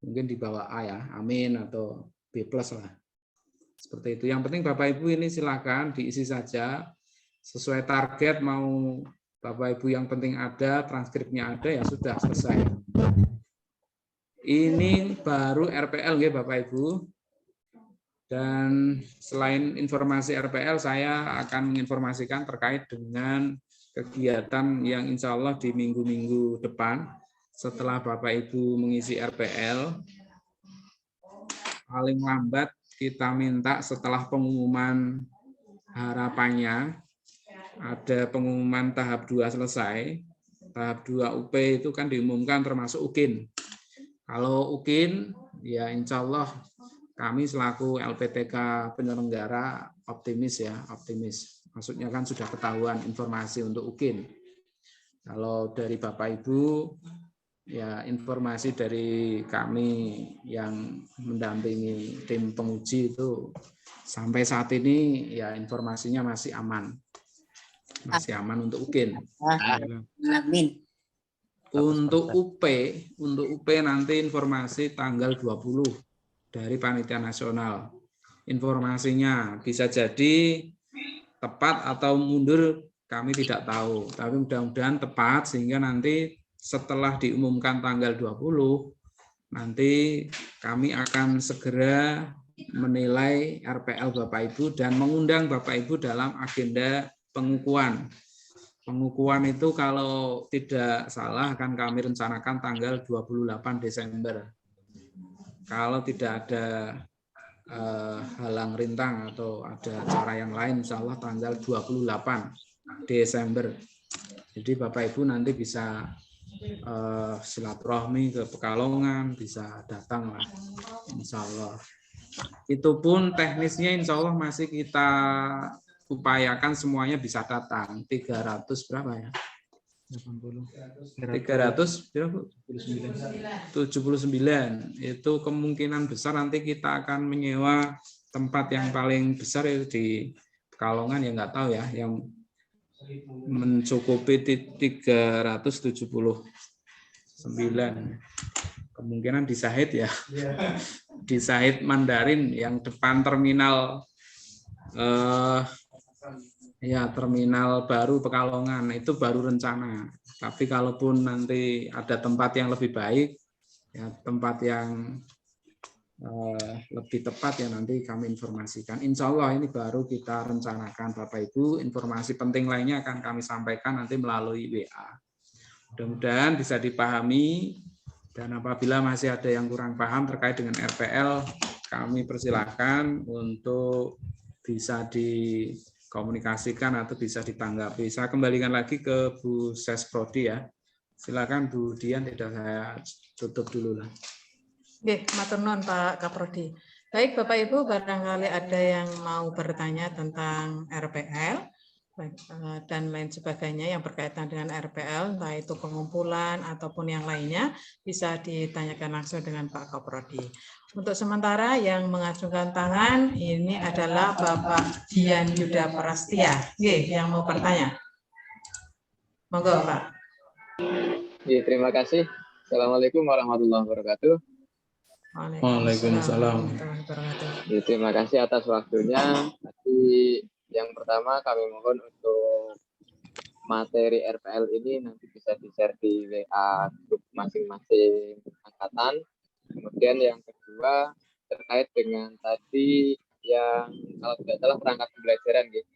Mungkin di bawah A ya, amin, atau B+ lah. Seperti itu. Yang penting Bapak Ibu ini silakan diisi saja. Sesuai target, mau Bapak Ibu yang penting ada, transkripnya ada, ya sudah selesai. Ini baru RPL ya Bapak Ibu. Dan selain informasi RPL, saya akan menginformasikan terkait dengan kegiatan yang insya Allah di minggu-minggu depan, setelah Bapak Ibu mengisi RPL, paling lambat kita minta setelah pengumuman harapannya, ada pengumuman tahap 2 selesai, tahap 2 UP itu kan diumumkan termasuk UKIN. Kalau UKIN, ya insya Allah kami selaku LPTK penyelenggara optimis ya, optimis. Maksudnya kan sudah ketahuan informasi untuk UKIN. Kalau dari Bapak Ibu, ya informasi dari kami yang mendampingi tim penguji itu sampai saat ini ya informasinya masih aman. Masih aman untuk UKIN. Amin. Untuk UP nanti informasi tanggal 20 dari Panitia Nasional. Informasinya bisa jadi tepat atau mundur, kami tidak tahu. Tapi mudah-mudahan tepat, sehingga nanti setelah diumumkan tanggal 20, nanti kami akan segera menilai RPL Bapak Ibu dan mengundang Bapak Ibu dalam agenda pengukuhan. Pengukuhan itu kalau tidak salah akan kami rencanakan tanggal 28 Desember. Kalau tidak ada halang rintang atau ada cara yang lain, insya Allah tanggal 28 Desember. Jadi Bapak Ibu nanti bisa silaturahmi ke Pekalongan, bisa datang lah, insya Allah. Itu pun teknisnya insya Allah masih kita upayakan semuanya bisa datang. 300 berapa ya? 379 itu kemungkinan besar nanti kita akan menyewa tempat yang paling besar itu di Pekalongan, ya nggak tahu ya, yang mencukupi 379 kemungkinan di Sahid ya, di Sahid Mandarin yang depan terminal ya terminal baru Pekalongan, itu baru rencana. Tapi kalaupun nanti ada tempat yang lebih baik, ya tempat yang lebih tepat ya nanti kami informasikan. Insya Allah ini baru kita rencanakan Bapak Ibu. Informasi penting lainnya akan kami sampaikan nanti melalui WA. Mudah-mudahan bisa dipahami, dan apabila masih ada yang kurang paham terkait dengan RPL, kami persilahkan untuk bisa dikomunikasikan atau bisa ditanggapi. Saya kembalikan lagi ke Bu Sesprodi ya. Silakan Bu Dian, tidak saya tutup dulu lah. Oke, matur nuwun Pak Kaprodi. Baik Bapak Ibu, barangkali ada yang mau bertanya tentang RPL dan lain sebagainya yang berkaitan dengan RPL, entah itu pengumpulan ataupun yang lainnya, bisa ditanyakan langsung dengan Pak Kaprodi. Untuk sementara yang mengacungkan tangan ini adalah Bapak Dian Yuda Prastia, yang mau bertanya. Monggo Pak. Ya, terima kasih. Assalamualaikum warahmatullahi wabarakatuh. Waalaikumsalam. Ya, terima kasih atas waktunya. Tapi yang pertama kami mohon untuk materi RPL ini nanti bisa di-share di WA grup masing-masing angkatan. Kemudian yang kedua terkait dengan tadi yang kalau tidak salah perangkat pembelajaran gitu.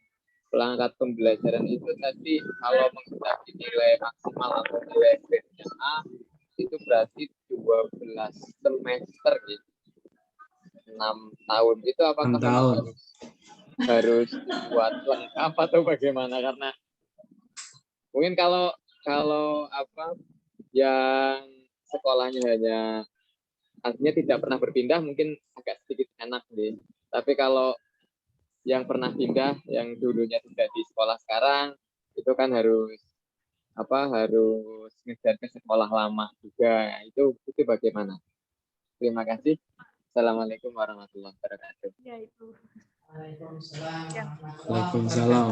Perangkat pembelajaran itu tadi kalau menghendaki nilai maksimal atau nilai grade A itu berarti 12 semester gitu. 6 tahun itu apakah 6 tahun. harus buat lengkap atau bagaimana? Karena mungkin kalau apa yang sekolahnya hanya artinya tidak pernah berpindah mungkin agak sedikit enak nih. Tapi kalau yang pernah pindah, yang dulunya tidak di sekolah sekarang, itu kan harus ngejar ke sekolah lama juga. Itu bagaimana? Terima kasih. Assalamualaikum warahmatullahi wabarakatuh. Ya itu. Waalaikumsalam.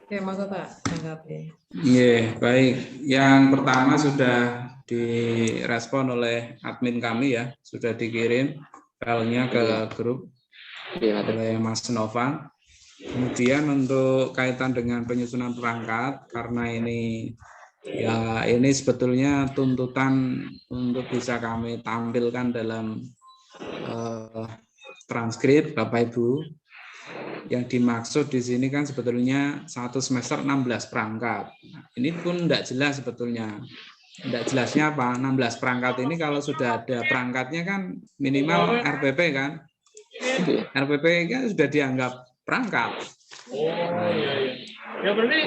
Oke, monggo Pak, tanggapi. Iya, baik. Yang pertama sudah direspon oleh admin kami ya, sudah dikirim filenya ke grup oleh Mas Novan. Kemudian untuk kaitan dengan penyusunan perangkat, karena ini sebetulnya tuntutan untuk bisa kami tampilkan dalam transkrip Bapak Ibu. Yang dimaksud di sini kan sebetulnya 1 semester 16 perangkat. Ini pun tidak jelas sebetulnya. Tidak jelasnya apa? 16 perangkat ini kalau sudah ada perangkatnya kan minimal RPP kan? RPP kan sudah dianggap perangkat. Ya berarti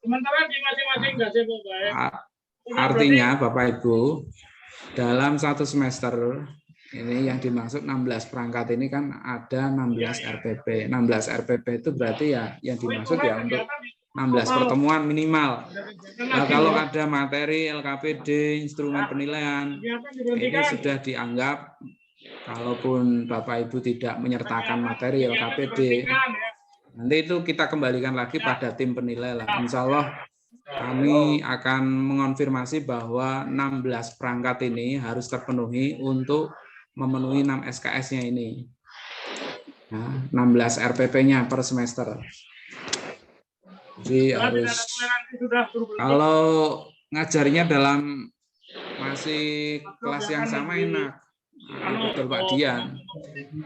sementara di masing-masing nggak sih Pak? Artinya Bapak Ibu dalam 1 semester ini yang dimaksud 16 perangkat ini kan ada 16 RPP. 16 RPP itu berarti ya yang dimaksud ya untuk 16 pertemuan minimal. Nah, kalau ada materi LKPD, instrumen penilaian, ini sudah dianggap kalaupun Bapak Ibu tidak menyertakan materi LKPD, nanti itu kita kembalikan lagi pada tim penilai lah. Insya Allah kami akan mengonfirmasi bahwa 16 perangkat ini harus terpenuhi untuk memenuhi 6 SKS-nya ini. Nah, 16 RPP-nya per semester. Jadi harus, kalau ngajarnya dalam masih kelas yang sama enak. Betul Pak Dian.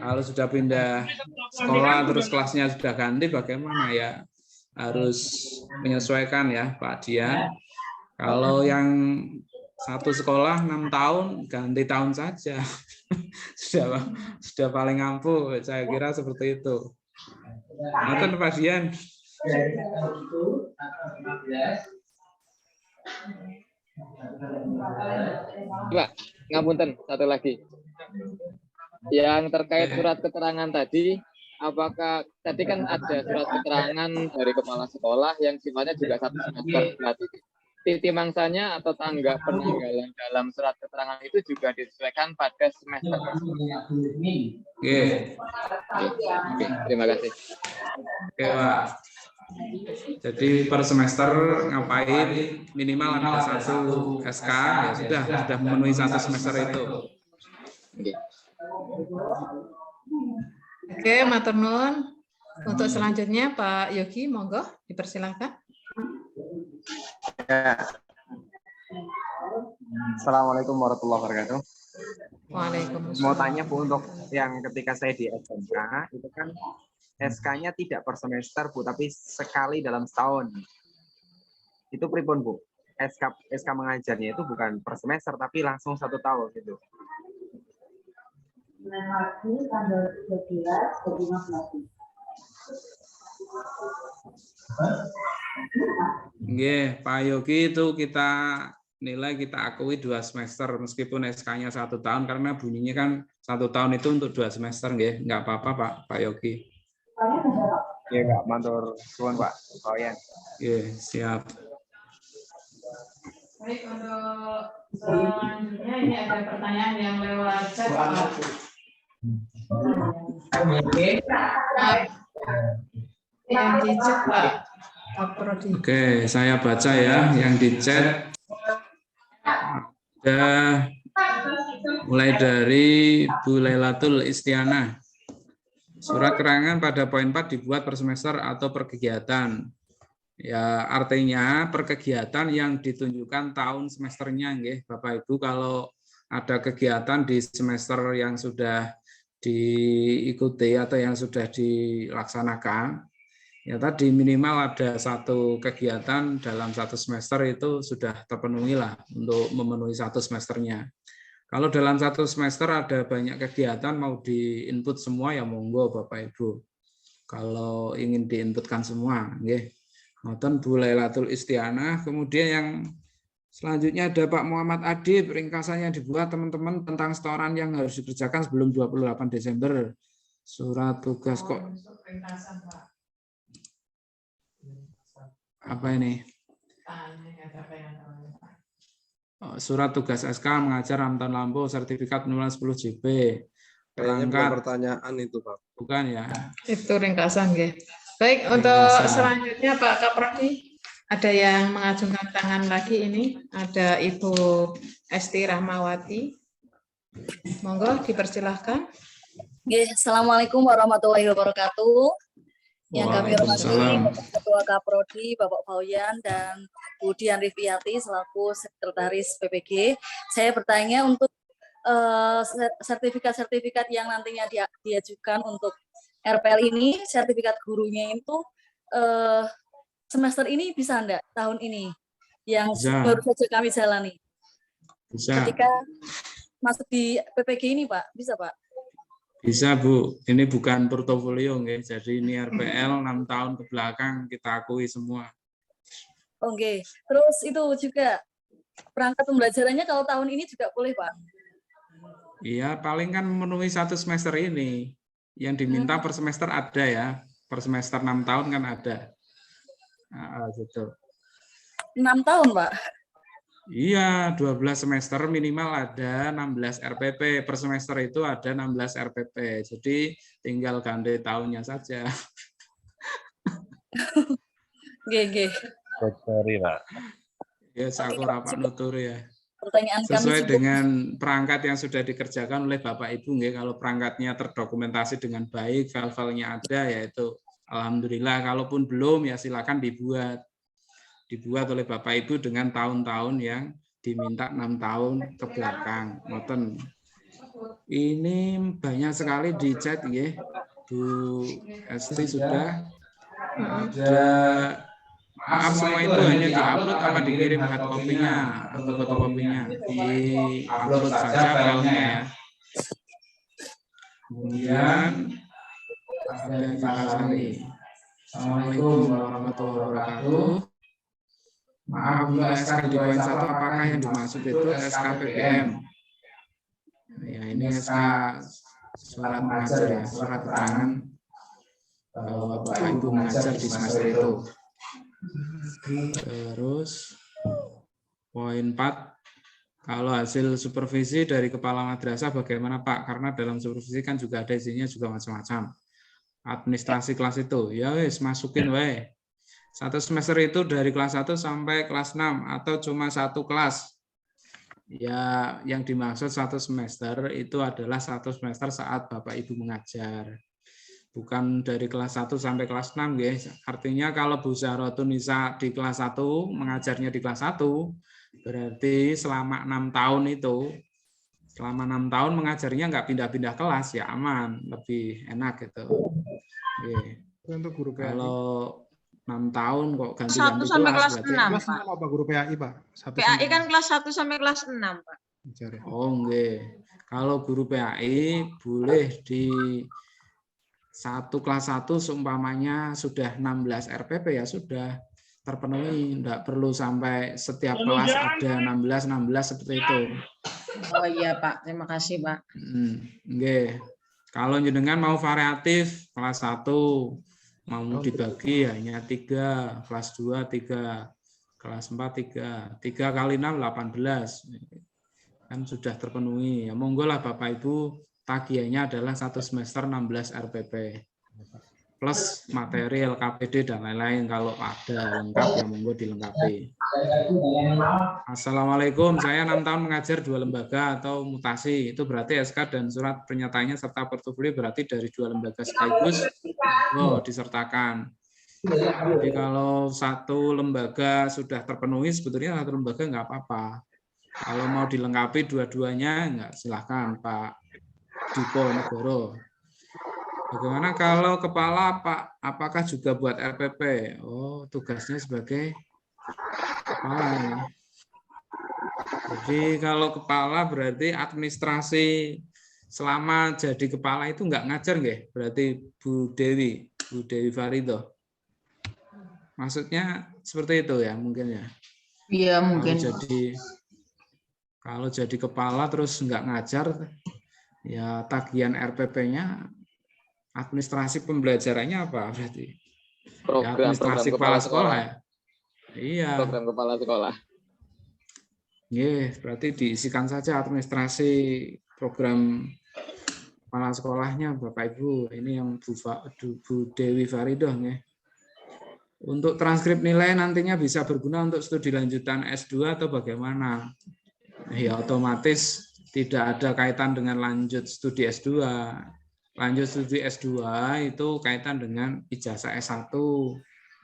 Kalau sudah pindah sekolah terus kelasnya sudah ganti bagaimana ya? Harus menyesuaikan ya Pak Dian. Kalau yang satu sekolah 6 tahun ganti tahun saja. sudah paling ampuh, saya kira seperti itu. Nonton Pak Dian. Pak, ngapunten satu lagi. Yang terkait surat keterangan tadi, apakah tadi kan ada surat keterangan dari kepala sekolah yang sifatnya juga 1 semester, berarti titik mangsanya atau tanggal penanggalan dalam surat keterangan itu juga disesuaikan pada semester tersebut. Oke, terima kasih. Oke Pak. Jadi per semester ngapain minimal ada 1 SK ya sudah memenuhi 1 semester itu. Oke, matur nuwun. Untuk selanjutnya Pak Yogi, monggo dipersilakan. Ya. Assalamualaikum warahmatullahi wabarakatuh. Waalaikumsalam. Mau tanya Bu, untuk yang ketika saya di SMK itu kan SK-nya tidak per semester Bu, tapi sekali dalam setahun. Itu pripun Bu? SK mengajarnya itu bukan per semester tapi langsung 1 tahun gitu. Tanggal 13 Nggih, Pak Yogi itu kita nilai kita akui 2 semester meskipun SK-nya 1 tahun karena bunyinya kan 1 tahun itu untuk 2 semester nggih, nggak apa-apa Pak Yogi. Iya Pak, matur suwun Pak. Oh ya. Iya, siap. Baik, untuk selanjutnya ini ada pertanyaan yang lewat chat. Yang di chat Pak. Oke, saya baca ya yang di chat. Ada mulai dari Bu Lailatul Istiana. Surat keterangan pada poin 4 dibuat per semester atau per kegiatan. Ya, artinya per kegiatan yang ditunjukkan tahun semesternya, nggih, Bapak Ibu. Kalau ada kegiatan di semester yang sudah diikuti atau yang sudah dilaksanakan, ya tadi minimal ada satu kegiatan dalam satu semester itu sudah terpenuhi lah untuk memenuhi satu semesternya. Kalau dalam satu semester ada banyak kegiatan mau di-input semua ya monggo Bapak Ibu. Kalau ingin di-inputkan semua, nggih. Ngoten Bu Lailatul Istianah. Kemudian yang selanjutnya ada Pak Muhammad Adib, ringkasannya dibuat teman-teman tentang setoran yang harus dikerjakan sebelum 28 Desember. Surat tugas kok. Apa ini? Surat tugas SK mengajar 6 tahun lampau, sertifikat minimal 10 JB. Kayaknya pertanyaan itu, Pak. Bukan ya? Itu ringkasan, nggih. Baik, untuk selanjutnya Pak Kaprodi, ada yang mengajungkan tangan lagi ini. Ada Ibu Esti Rahmawati. Monggo dipersilahkan. Assalamualaikum warahmatullahi wabarakatuh. Yang kami hormati Ketua Kaprodi, Bapak Fauyan, dan Bu Dian Rifiyati selaku Sekretaris PPG. Saya bertanya untuk sertifikat-sertifikat yang nantinya diajukan untuk RPL ini, sertifikat gurunya itu semester ini bisa enggak tahun ini yang baru saja kami jalani? Bisa. Ketika masuk di PPG ini, Pak, bisa, Pak? Bisa, Bu. Ini bukan portofolio, nggih. Jadi ini RPL 6 tahun ke belakang kita akui semua. Oke. Terus itu juga perangkat pembelajarannya kalau tahun ini juga boleh, Pak? Iya, paling kan memenuhi satu semester ini. Yang diminta per semester ada ya. Per semester 6 tahun kan ada. Nah, gitu. 6 tahun, Pak? Iya, 12 semester minimal ada 16 RPP. Per semester itu ada 16 RPP. Jadi tinggal ganti tahunnya saja. Oke. Sorry, Pak. Ya, aku rapat nuturi ya. Pertanyaan sesuai kami dengan perangkat yang sudah dikerjakan oleh Bapak Ibu, nggih. Kalau perangkatnya terdokumentasi dengan baik, file-filenya ada, yaitu alhamdulillah. Kalaupun belum, ya silakan dibuat oleh Bapak Ibu dengan tahun-tahun yang diminta 6 tahun ke belakang. Ngoten. Ini banyak sekali di chat, nggih. Bu Esti sudah ada. Maaf, semua itu hanya diupload apa dikirim hard copy-nya atau fotokopinya? Di-upload saja filenya ya. Kemudian ada Jasani. Assalamualaikum warahmatullahi wabarakatuh. Maaf, SK di poin 1 apakah yang dimaksud itu SK PPM? Ya, ini SK surat mengajar ya, surat keterangan bahwa Bapak Ibu mengajar di semester itu. Terus poin 4, kalau hasil supervisi dari kepala madrasah bagaimana Pak? Karena dalam supervisi kan juga ada isinya juga macam-macam. Administrasi kelas itu, ya wis masukin wae. Satu semester itu dari kelas 1 sampai kelas 6 atau cuma satu kelas. Ya, yang dimaksud satu semester itu adalah satu semester saat Bapak Ibu mengajar. Bukan dari kelas 1 sampai kelas 6, guys. Artinya kalau Bu Zahratun Nisa di kelas 1, mengajarnya di kelas 1, berarti selama 6 tahun itu, selama 6 tahun mengajarnya nggak pindah-pindah kelas, ya aman, lebih enak gitu. Untuk guru PAI. Kalau 6 tahun kok ganti-ganti 1 sampai kelas 6, kelas Pak. 6 apa guru PAI, Pak? PAI kan kelas 1 sampai kelas 6, Pak. Oh, nggih. Kalau guru PAI boleh di satu kelas 1 seumpamanya sudah 16 RPP ya sudah terpenuhi, enggak perlu sampai setiap kelas ada 16 seperti itu. Oh iya Pak, terima kasih Pak. Nggih. Kalau jenengan mau variatif kelas 1 mau dibagi hanya 3, kelas 2 3, kelas 4 3 kali 6 18. Kan sudah terpenuhi. Ya monggo lah Bapak Ibu, tagihannya adalah 1 semester 16 RPP. Plus materi LKPD dan lain-lain, kalau ada lengkap ya monggo dilengkapi. Assalamualaikum, saya 6 tahun mengajar 2 lembaga atau mutasi, itu berarti SK dan surat pernyataannya serta portofolio berarti dari 2 lembaga sekaligus disertakan. Jadi kalau satu lembaga sudah terpenuhi, sebetulnya satu lembaga nggak apa-apa. Kalau mau dilengkapi dua-duanya, nggak, silahkan Pak Diponegoro. Bagaimana kalau kepala Pak, apakah juga buat RPP? Oh, tugasnya sebagai kepala ini. Jadi kalau kepala berarti administrasi selama jadi kepala itu nggak ngajar nggih? Berarti Bu Dewi Farido. Maksudnya seperti itu ya mungkin ya. Iya mungkin. Kalau jadi kepala terus nggak ngajar, ya tagihan RPP-nya administrasi pembelajarannya apa berarti? Ya, administrasi kepala sekolah ya. Iya. Program kepala sekolah. Iya, berarti diisikan saja administrasi program kepala sekolahnya Bapak Ibu. Ini yang Bu Dewi Faridoh ya. Untuk transkrip nilai nantinya bisa berguna untuk studi lanjutan S2 atau bagaimana? Ya otomatis tidak ada kaitan dengan lanjut studi S2. Lanjut studi S2 itu kaitan dengan ijazah S1,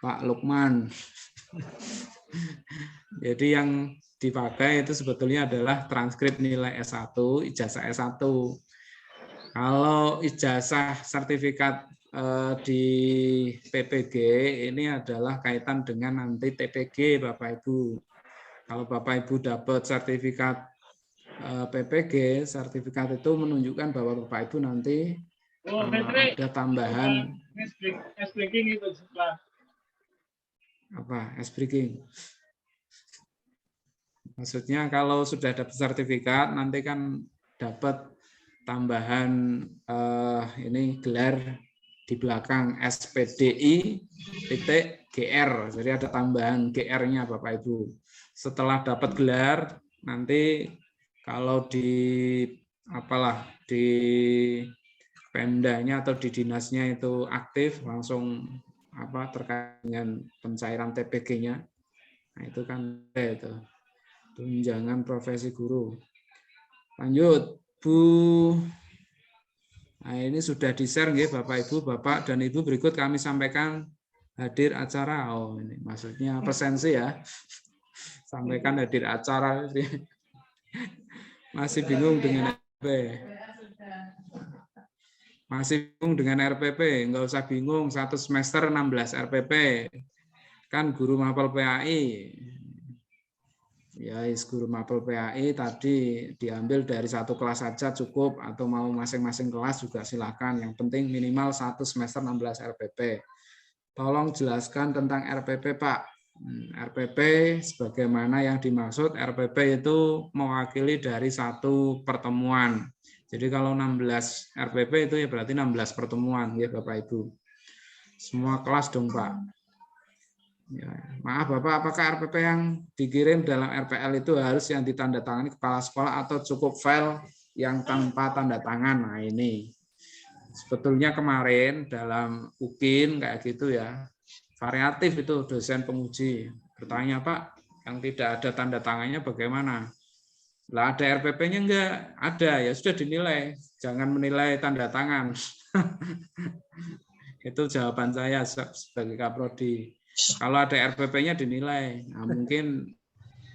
Pak Lukman. Jadi yang dipakai itu sebetulnya adalah transkrip nilai S1, ijazah S1. Kalau ijazah sertifikat di PPG ini adalah kaitan dengan nanti TPG Bapak Ibu. Kalau Bapak Ibu dapat sertifikat PPG, sertifikat itu menunjukkan bahwa Bapak Ibu nanti ada tambahan S-breaking itu setelah apa? S-breaking. Maksudnya kalau sudah dapat sertifikat nanti kan dapat tambahan ini gelar di belakang SPDI.GR. Jadi ada tambahan GR-nya Bapak Ibu. Setelah dapat gelar nanti kalau di Pemdanya atau di dinasnya itu aktif langsung terkait dengan pencairan TPG-nya. Nah, itu kan itu tunjangan profesi guru. Lanjut, Bu. Nah, ini sudah di-share nggih Bapak Ibu, Bapak dan Ibu, berikut kami sampaikan hadir acara. Oh, ini maksudnya presensi ya. Sampaikan hadir acara. Masih bingung dengan RPP. Masih bingung dengan RPP, enggak usah bingung, 1 semester 16 RPP. Kan guru mapel PAI. Ya, guru mapel PAI tadi diambil dari 1 kelas saja cukup, atau mau masing-masing kelas juga silakan. Yang penting minimal 1 semester 16 RPP. Tolong jelaskan tentang RPP, Pak. RPP sebagaimana yang dimaksud, RPP itu mewakili dari 1 pertemuan. Jadi kalau 16 RPP itu ya berarti 16 pertemuan ya Bapak Ibu. Semua kelas dong Pak. Ya, maaf Bapak, apakah RPP yang dikirim dalam RPL itu harus yang ditandatangani kepala sekolah atau cukup file yang tanpa tanda tangan? Nah ini sebetulnya kemarin dalam UKIN kayak gitu ya, variatif itu dosen penguji bertanya, Pak, yang tidak ada tanda tangannya bagaimana? Lah ada RPP-nya enggak? Ada, ya sudah dinilai. Jangan menilai tanda tangan. Itu jawaban saya sebagai Kaprodi. Kalau ada RPP-nya dinilai. Nah, mungkin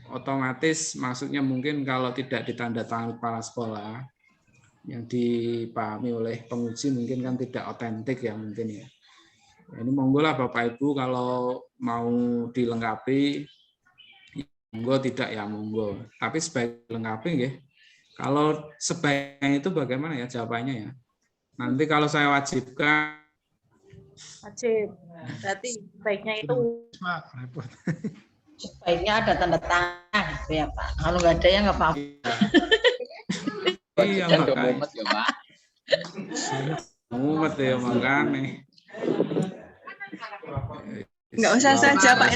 otomatis maksudnya mungkin kalau tidak ditandatangani kepala sekolah yang dipahami oleh penguji mungkin kan tidak otentik ya mungkin ya. Ini monggo lah Bapak Ibu kalau mau dilengkapi, monggo, tidak ya monggo. Tapi sebaiknya dilengkapi ya. Kalau sebaiknya itu bagaimana ya jawabannya ya? Nanti kalau saya wajibkan. Wajib. Berarti sebaiknya itu sebaiknya ada tanda tangan ya Pak. Kalau nggak ada ya nggak apa-apa. Iya makanya. Mumet ya makanya. Nggak usah saja Pak.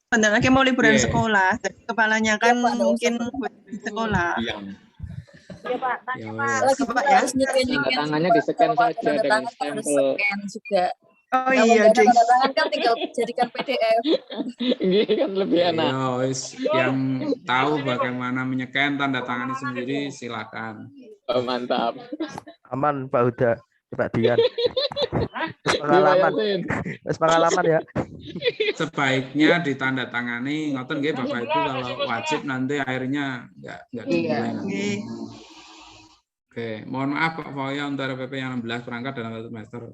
Bentar lagi mau liburan sekolah, jadi kepalanya kan mungkin di sekolah. Iya Pak, tanya Pak. Pak ya. Tangannya di-scan saja dengan stempel. Juga. Oh iya, Ding. Tanda tangan kan tinggal jadikan PDF. Ini kan lebih enak. Yang tahu bagaimana menyekan tanda tangan sendiri silakan. Oh, mantap. Aman Pak Huda. Pak Dian. Pengalaman. Wis pengalaman ya. Sebaiknya ditandatangani ngoten nggih Bapak Ibu, kalau wajib nanti akhirnya enggak dimulai nanti. Oke, mohon maaf Pak Fauya untuk RPP yang 16 perangkat dalam 1 semester.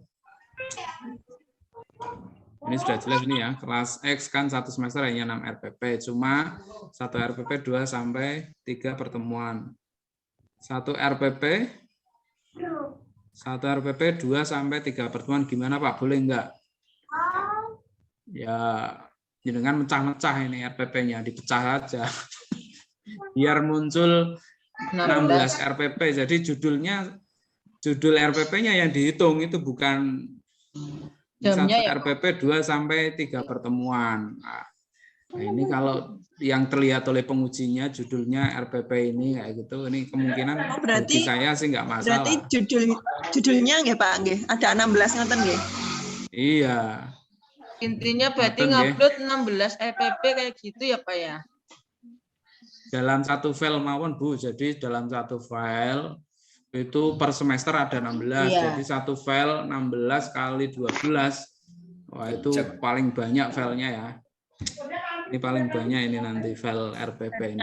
Ini sudah jelas ini ya, kelas X kan 1 semester hanya 6 RPP, cuma 1 RPP 2 sampai 3 pertemuan. 1 RPP 2 sampai 3 pertemuan, gimana Pak? Boleh enggak? Ya, dengan mecah-mecah ini RPP-nya, dipecah saja. Biar muncul 16 RPP. Jadi judul RPP-nya yang dihitung itu bukan jamnya 1 ya, RPP 2 sampai 3 pertemuan. Nah, ini kalau yang terlihat oleh pengujinya judulnya RPP ini kayak gitu, ini kemungkinan bagi saya sih nggak masalah. Berarti judulnya nggih Pak nggih, ada 16 ngoten nggih. Iya. intinya berarti ngupload 16 RPP kayak gitu ya Pak ya. Dalam 1 file mawon Bu, jadi dalam 1 file itu per semester ada 16, Iya. jadi 1 file 16 kali 12, wah itu paling banyak filenya ya. Ini paling banyak ini nanti file RPP ini.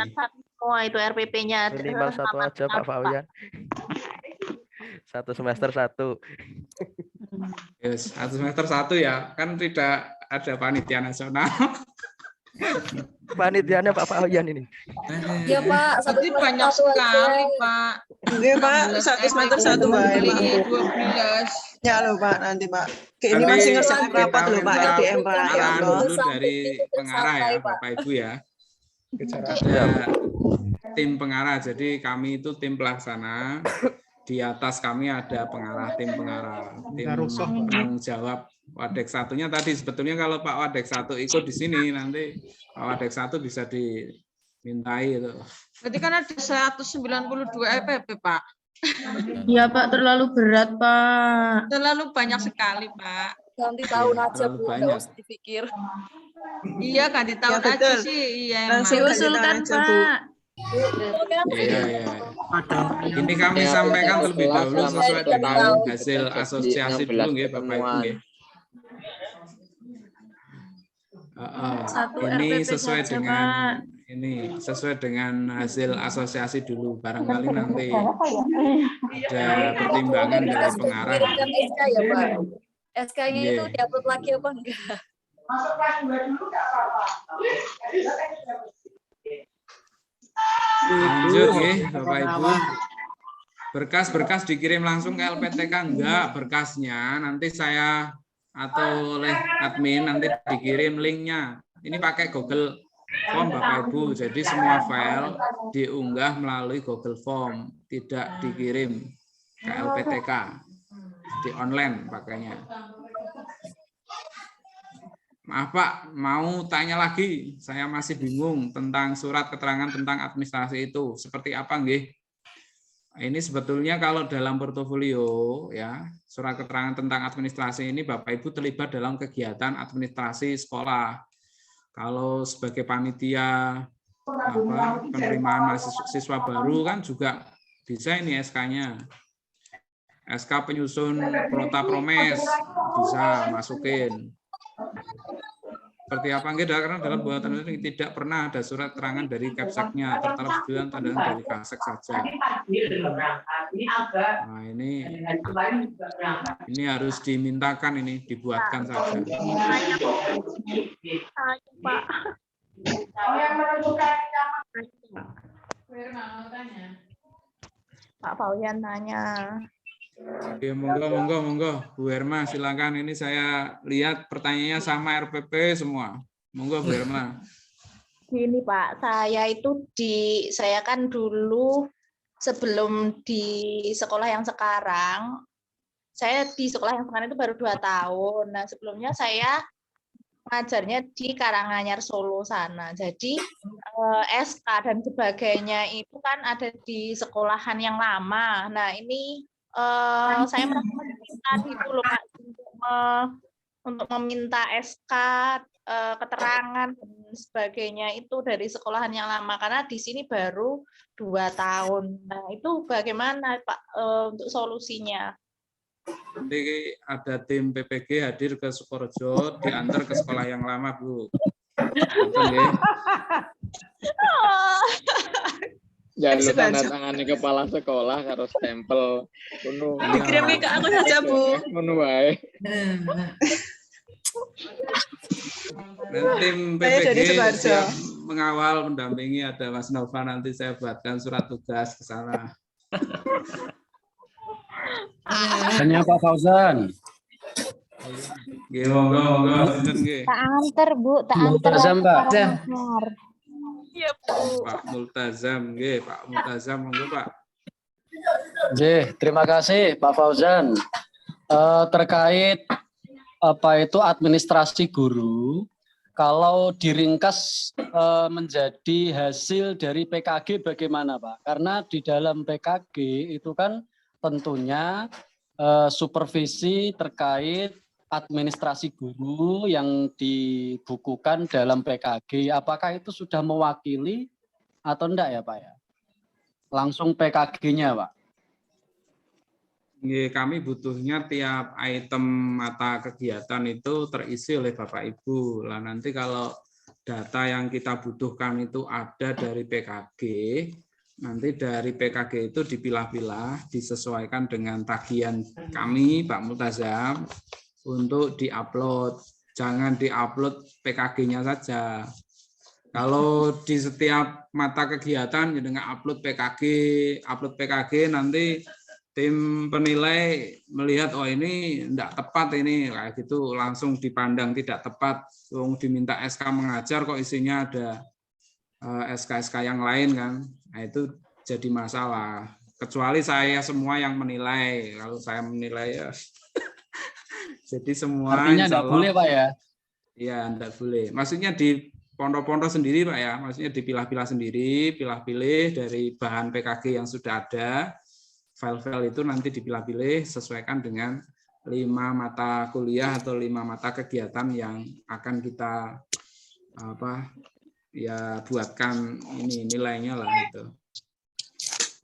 Semua itu RPP-nya. Minimal 1 aja Pak Fauyan. 1 semester 1. Yes, 1 semester 1 ya, kan tidak ada panitia nasional. Panitianya Pak Fauyan ini. Iya Pak, Berarti banyak sekali Pak. Nggih Pak, 1 semester 1 wae Pak. 12. Ya lho Pak, nanti Pak. Ini masih ngerjakan rapat lho Pak, LDM Pak. Ya Arahan Allah. dulu dari pengarah ya, Bapak Ibu ya. Ada tim pengarah, jadi kami itu tim pelaksana. Di atas kami ada pengarah, tim pengarah, tim penanggung jawab. Wadek 1-nya tadi sebetulnya kalau Pak Wadek 1 ikut di sini nanti Pak Wadek 1 bisa dimintai itu. Berarti kan ada 192 RPP Pak. Iya Pak, terlalu berat Pak. Terlalu banyak sekali Pak. Ganti tahun aja terlalu Bu, banyak. nggak usah dipikir. Iya ganti tahun Ya, betul. aja sih. Iya Langsung emang. Diusulkan aja, Bu. Pak. Iya, iya. Ini kami sampaikan terlebih dahulu sesuai dengan hasil asosiasi dulu nggih Bapak Ibu nggih. Satu Ini RPP sesuai saja, dengan Pak. ini sesuai dengan hasil asosiasi dulu, barangkali nanti ada pertimbangan dari pengarah. Kirimkan SK ya Pak. SK-nya itu Iya. diupload lagi apa enggak? Masuk kelas 2 dulu nggak apa-apa. Lanjut nggih Bapak Ibu. Berkas-berkas dikirim langsung ke LPTK enggak, berkasnya nanti saya atau oleh admin nanti dikirim linknya. Ini pakai Google Form Bapak Ibu, jadi semua file diunggah melalui Google Form, tidak dikirim ke LPTK, di online pakainya. Maaf Pak, mau tanya lagi, saya masih bingung tentang surat keterangan tentang administrasi itu, seperti apa nggih? Ini sebetulnya kalau dalam portofolio ya, surat keterangan tentang administrasi ini Bapak Ibu terlibat dalam kegiatan administrasi sekolah. Kalau sebagai panitia penerimaan mahasiswa baru kan juga bisa ini SK-nya. SK penyusun prota promes bisa masukin. Seperti apa enggak, karena dalam buatan ini tidak pernah ada surat keterangan dari Kepseknya, tertera sebulan tanda dari Kasek saja. Nah ini harus dimintakan, ini dibuatkan saja. Pak. Pak Fauyan nanya. Ya, monggo Bu Herma silakan, ini saya lihat pertanyaannya sama RPP semua. Monggo Bu Herma. Gini Pak, saya kan dulu sebelum di sekolah yang sekarang, saya di sekolah yang sekarang itu baru 2 tahun. Nah sebelumnya saya ngajarnya di Karanganyar Solo sana. Jadi SK dan sebagainya itu kan ada di sekolahan yang lama. Nah ini saya merasa tadi itu loh Pak untuk meminta SK keterangan dan sebagainya itu dari sekolahan yang lama karena di sini baru 2 tahun. Nah itu bagaimana Pak untuk solusinya? Nanti ada tim PPG hadir ke Sukorejo, diantar ke sekolah yang lama, Bu. Jalur tanda tangani kepala sekolah karo stempel kuno. Dikirim ke aku saja, Bu. Ngono wae. Dan tim PPG siap mengawal, mendampingi, ada Mas Nova, nanti saya buatkan surat tugas ke sana. Tanya Pak Fauzan. Monggo. Tak antar, Bu, tak antar. Iya, Bu. Pak Multazam, Pak Multazam, monggo, Pak. Terima kasih Pak Fauzan. Terkait apa itu administrasi guru, kalau diringkas menjadi hasil dari PKG bagaimana, Pak? Karena di dalam PKG itu kan tentunya supervisi terkait administrasi guru yang dibukukan dalam PKG, apakah itu sudah mewakili atau enggak ya Pak ya? Langsung PKG-nya Pak. Kami butuhnya tiap item mata kegiatan itu terisi oleh Bapak Ibu. Lah nanti kalau data yang kita butuhkan itu ada dari PKG, nanti dari PKG itu dipilah-pilah, disesuaikan dengan tagihan kami, Pak Multazam, untuk diupload. Jangan diupload PKG-nya saja. Kalau di setiap mata kegiatan jadi nggak upload PKG nanti tim penilai melihat oh ini enggak tepat ini kayak gitu, langsung dipandang tidak tepat. Diminta SK mengajar kok isinya ada SK-SK yang lain kan. Nah, itu jadi masalah. Kecuali saya semua yang menilai. Kalau saya menilai ya jadi semua artinya enggak boleh Pak ya? Iya, enggak boleh. Maksudnya di pondok-pondok sendiri Pak ya, maksudnya dipilah-pilah sendiri, pilah-pilih dari bahan PKG yang sudah ada. File-file itu nanti dipilah-pilih sesuaikan dengan 5 mata kuliah atau 5 mata kegiatan yang akan kita buatkan ini nilainya lah itu.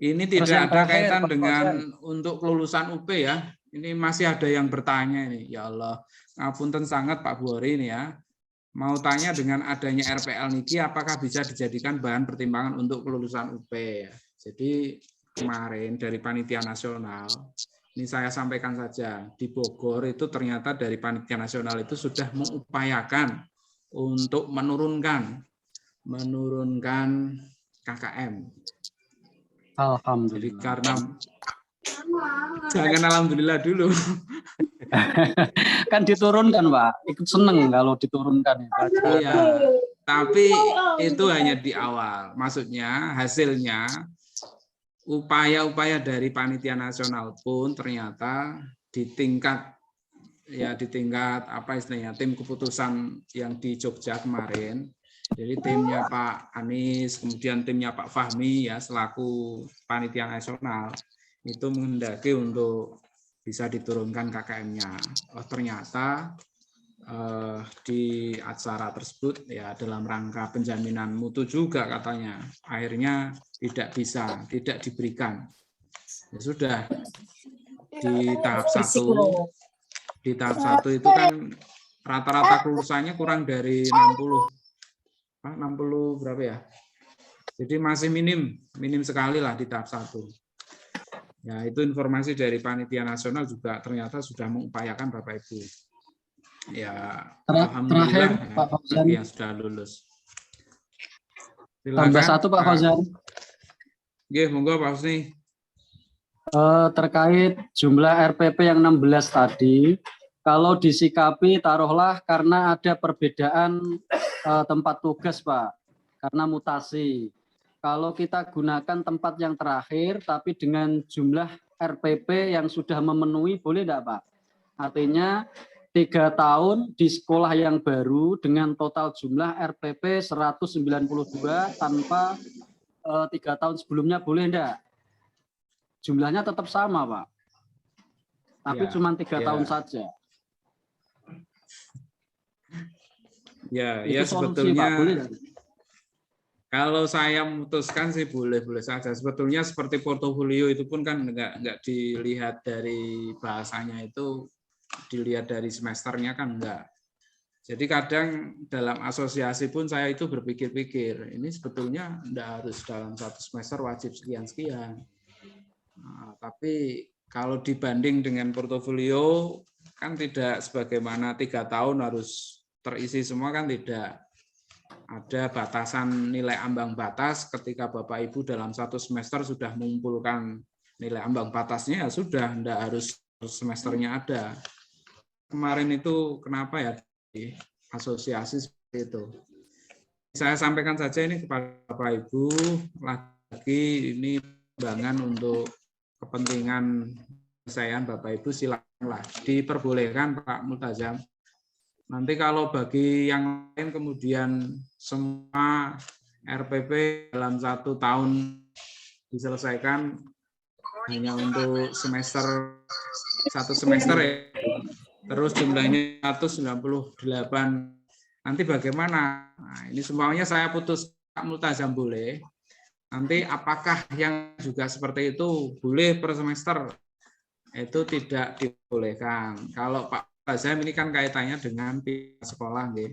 Ini tidak ada kaitan dengan untuk kelulusan UP ya. Ini masih ada yang bertanya ini. Ya Allah, ngapunten sangat Pak Buhori ini ya. Mau tanya dengan adanya RPL niki apakah bisa dijadikan bahan pertimbangan untuk kelulusan UP ya. Jadi kemarin dari Panitia Nasional, ini saya sampaikan saja, di Bogor itu ternyata dari Panitia Nasional itu sudah mengupayakan untuk menurunkan KKM. Alhamdulillah. Jadi karena jangan alhamdulillah dulu. Kan diturunkan Pak, ikut seneng kalau diturunkan. Iya, tapi itu hanya di awal. Maksudnya hasilnya upaya-upaya dari Panitia Nasional pun ternyata di tingkat apa istilahnya tim keputusan yang di Jogja kemarin. Jadi timnya Pak Anies, kemudian timnya Pak Fahmi ya selaku Panitia Nasional itu menghendaki untuk bisa diturunkan KKM-nya. Oh, ternyata di acara tersebut ya dalam rangka penjaminan mutu juga katanya akhirnya tidak bisa, tidak diberikan. Ya sudah di tahap 1 itu kan rata-rata kelulusannya kurang dari 60 berapa ya? Jadi masih minim sekali lah di tahap 1. Ya itu informasi dari Panitia Nasional juga ternyata sudah mengupayakan Bapak Ibu. Ya, alhamdulillah Pak Fauzan yang sudah lulus. Tambah satu Pak Fauzan. Monggo Pak Husni. Terkait jumlah RPP yang 16 tadi, kalau disikapi taruhlah karena ada perbedaan tempat tugas Pak, karena mutasi. Kalau kita gunakan tempat yang terakhir, tapi dengan jumlah RPP yang sudah memenuhi, boleh enggak Pak? Artinya 3 tahun di sekolah yang baru dengan total jumlah RPP 192 tanpa 3 tahun sebelumnya, boleh enggak? Jumlahnya tetap sama Pak, tapi cuma 3 tahun saja. Ya itu sebetulnya Pak, boleh Kalau saya memutuskan sih boleh-boleh saja. Sebetulnya seperti portofolio itu pun kan nggak dilihat dari bahasanya itu, dilihat dari semesternya kan enggak. Jadi kadang dalam asosiasi pun saya itu berpikir-pikir, ini sebetulnya enggak harus dalam satu semester wajib sekian-sekian. Nah, tapi kalau dibanding dengan portofolio, kan tidak sebagaimana 3 tahun harus terisi semua, kan tidak. Ada batasan nilai ambang batas, ketika Bapak Ibu dalam satu semester sudah mengumpulkan nilai ambang batasnya, ya sudah, tidak harus semesternya ada. Kemarin itu kenapa ya di asosiasi seperti itu. Saya sampaikan saja ini kepada Bapak Ibu, lagi ini pertimbangan untuk kepentingan penyelesaian Bapak Ibu, silakanlah diperbolehkan Pak Multazam. Nanti kalau bagi yang lain kemudian semua RPP dalam 1 tahun diselesaikan hanya untuk satu semester ya, terus jumlahnya 198, nanti bagaimana? Nah, ini semuanya saya putus Pak Multazam boleh. Nanti apakah yang juga seperti itu boleh per semester? Itu tidak dibolehkan. Kalau Pak Multazam ini kan kaitannya dengan pihak sekolah, nggih.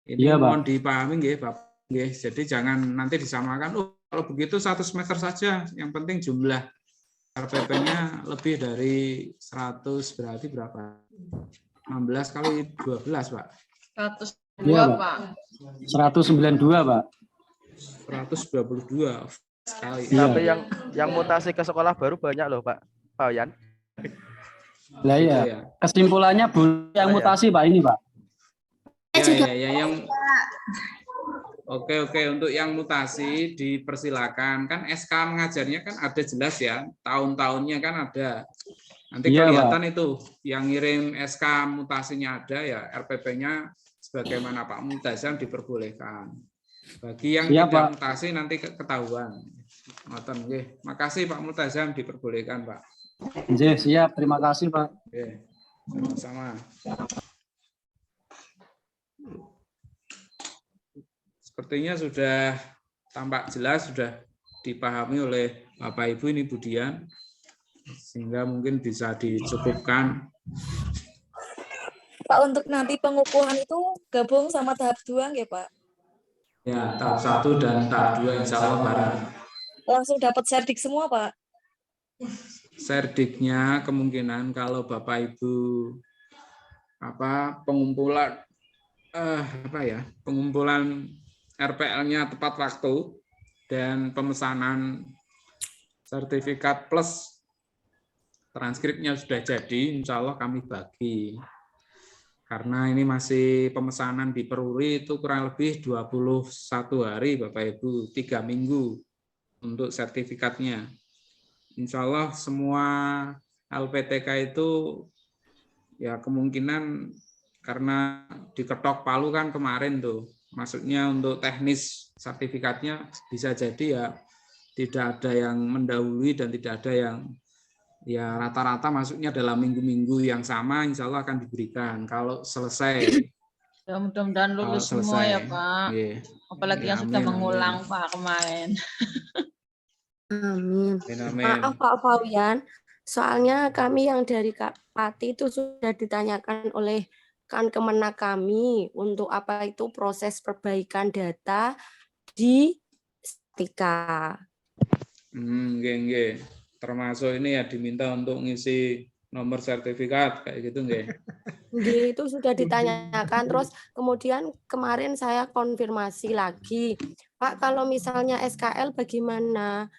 Ini Iya, mohon dipahami nggih, Bapak. Nggih. Jadi jangan nanti disamakan, kalau begitu 1 semester saja, yang penting jumlah RPP-nya lebih dari 100, berarti berapa? 16 kali 12, Pak. 102, Iya, Pak. 192, Pak. 122 sekali. Tapi yang mutasi ke sekolah baru banyak loh, Pak Yan. Lah iya. Kesimpulannya boleh yang mutasi, Pak, ini, Pak. Ya, yang Oke, untuk yang mutasi dipersilakan. Kan SK mengajarnya kan ada jelas ya, tahun-tahunnya kan ada. Nanti kelihatan itu yang ngirim SK mutasinya ada ya, RPP-nya sebagaimana Pak Multazam diperbolehkan. Bagi yang tidak mutasi nanti ketahuan. Ngoten nggih. Makasih Pak Multazam diperbolehkan, Pak. Nggih, siap. Terima kasih, Pak. Oke. Sama-sama. Sepertinya sudah tampak jelas, sudah dipahami oleh Bapak Ibu ini Bu Dian, sehingga mungkin bisa dicukupkan. Pak, untuk nanti pengukuhan itu gabung sama tahap 2 nggih, Pak? Ya, tahap 1 dan tahap 2 insya Allah bareng. Langsung dapat serdik semua, Pak? Serdiknya kemungkinan kalau Bapak Ibu pengumpulan pengumpulan RPL-nya tepat waktu dan pemesanan sertifikat plus transkripnya sudah jadi, insya Allah kami bagi. Karena ini masih pemesanan di Peruri itu kurang lebih 21 hari Bapak Ibu, 3 minggu untuk sertifikatnya. Insya Allah semua LPTK itu ya kemungkinan karena diketok Palu kan kemarin tuh. Maksudnya untuk teknis sertifikatnya bisa jadi ya tidak ada yang mendahului dan tidak ada yang ya rata-rata masuknya dalam minggu-minggu yang sama insya Allah akan diberikan kalau selesai. Ya mudah-mudahan lulus semua ya Pak. Yeah. Apalagi yang sudah mengulang Pak kemarin. Amin. Maaf Pak Fawian, soalnya kami yang dari Kak Pati itu sudah ditanyakan oleh Kemenak kami untuk apa itu proses perbaikan data di Stika. Nggih. Termasuk ini ya diminta untuk ngisi nomor sertifikat kayak gitu nggih. Nggih, itu sudah ditanyakan. Terus kemudian kemarin saya konfirmasi lagi, Pak kalau misalnya SKL bagaimana?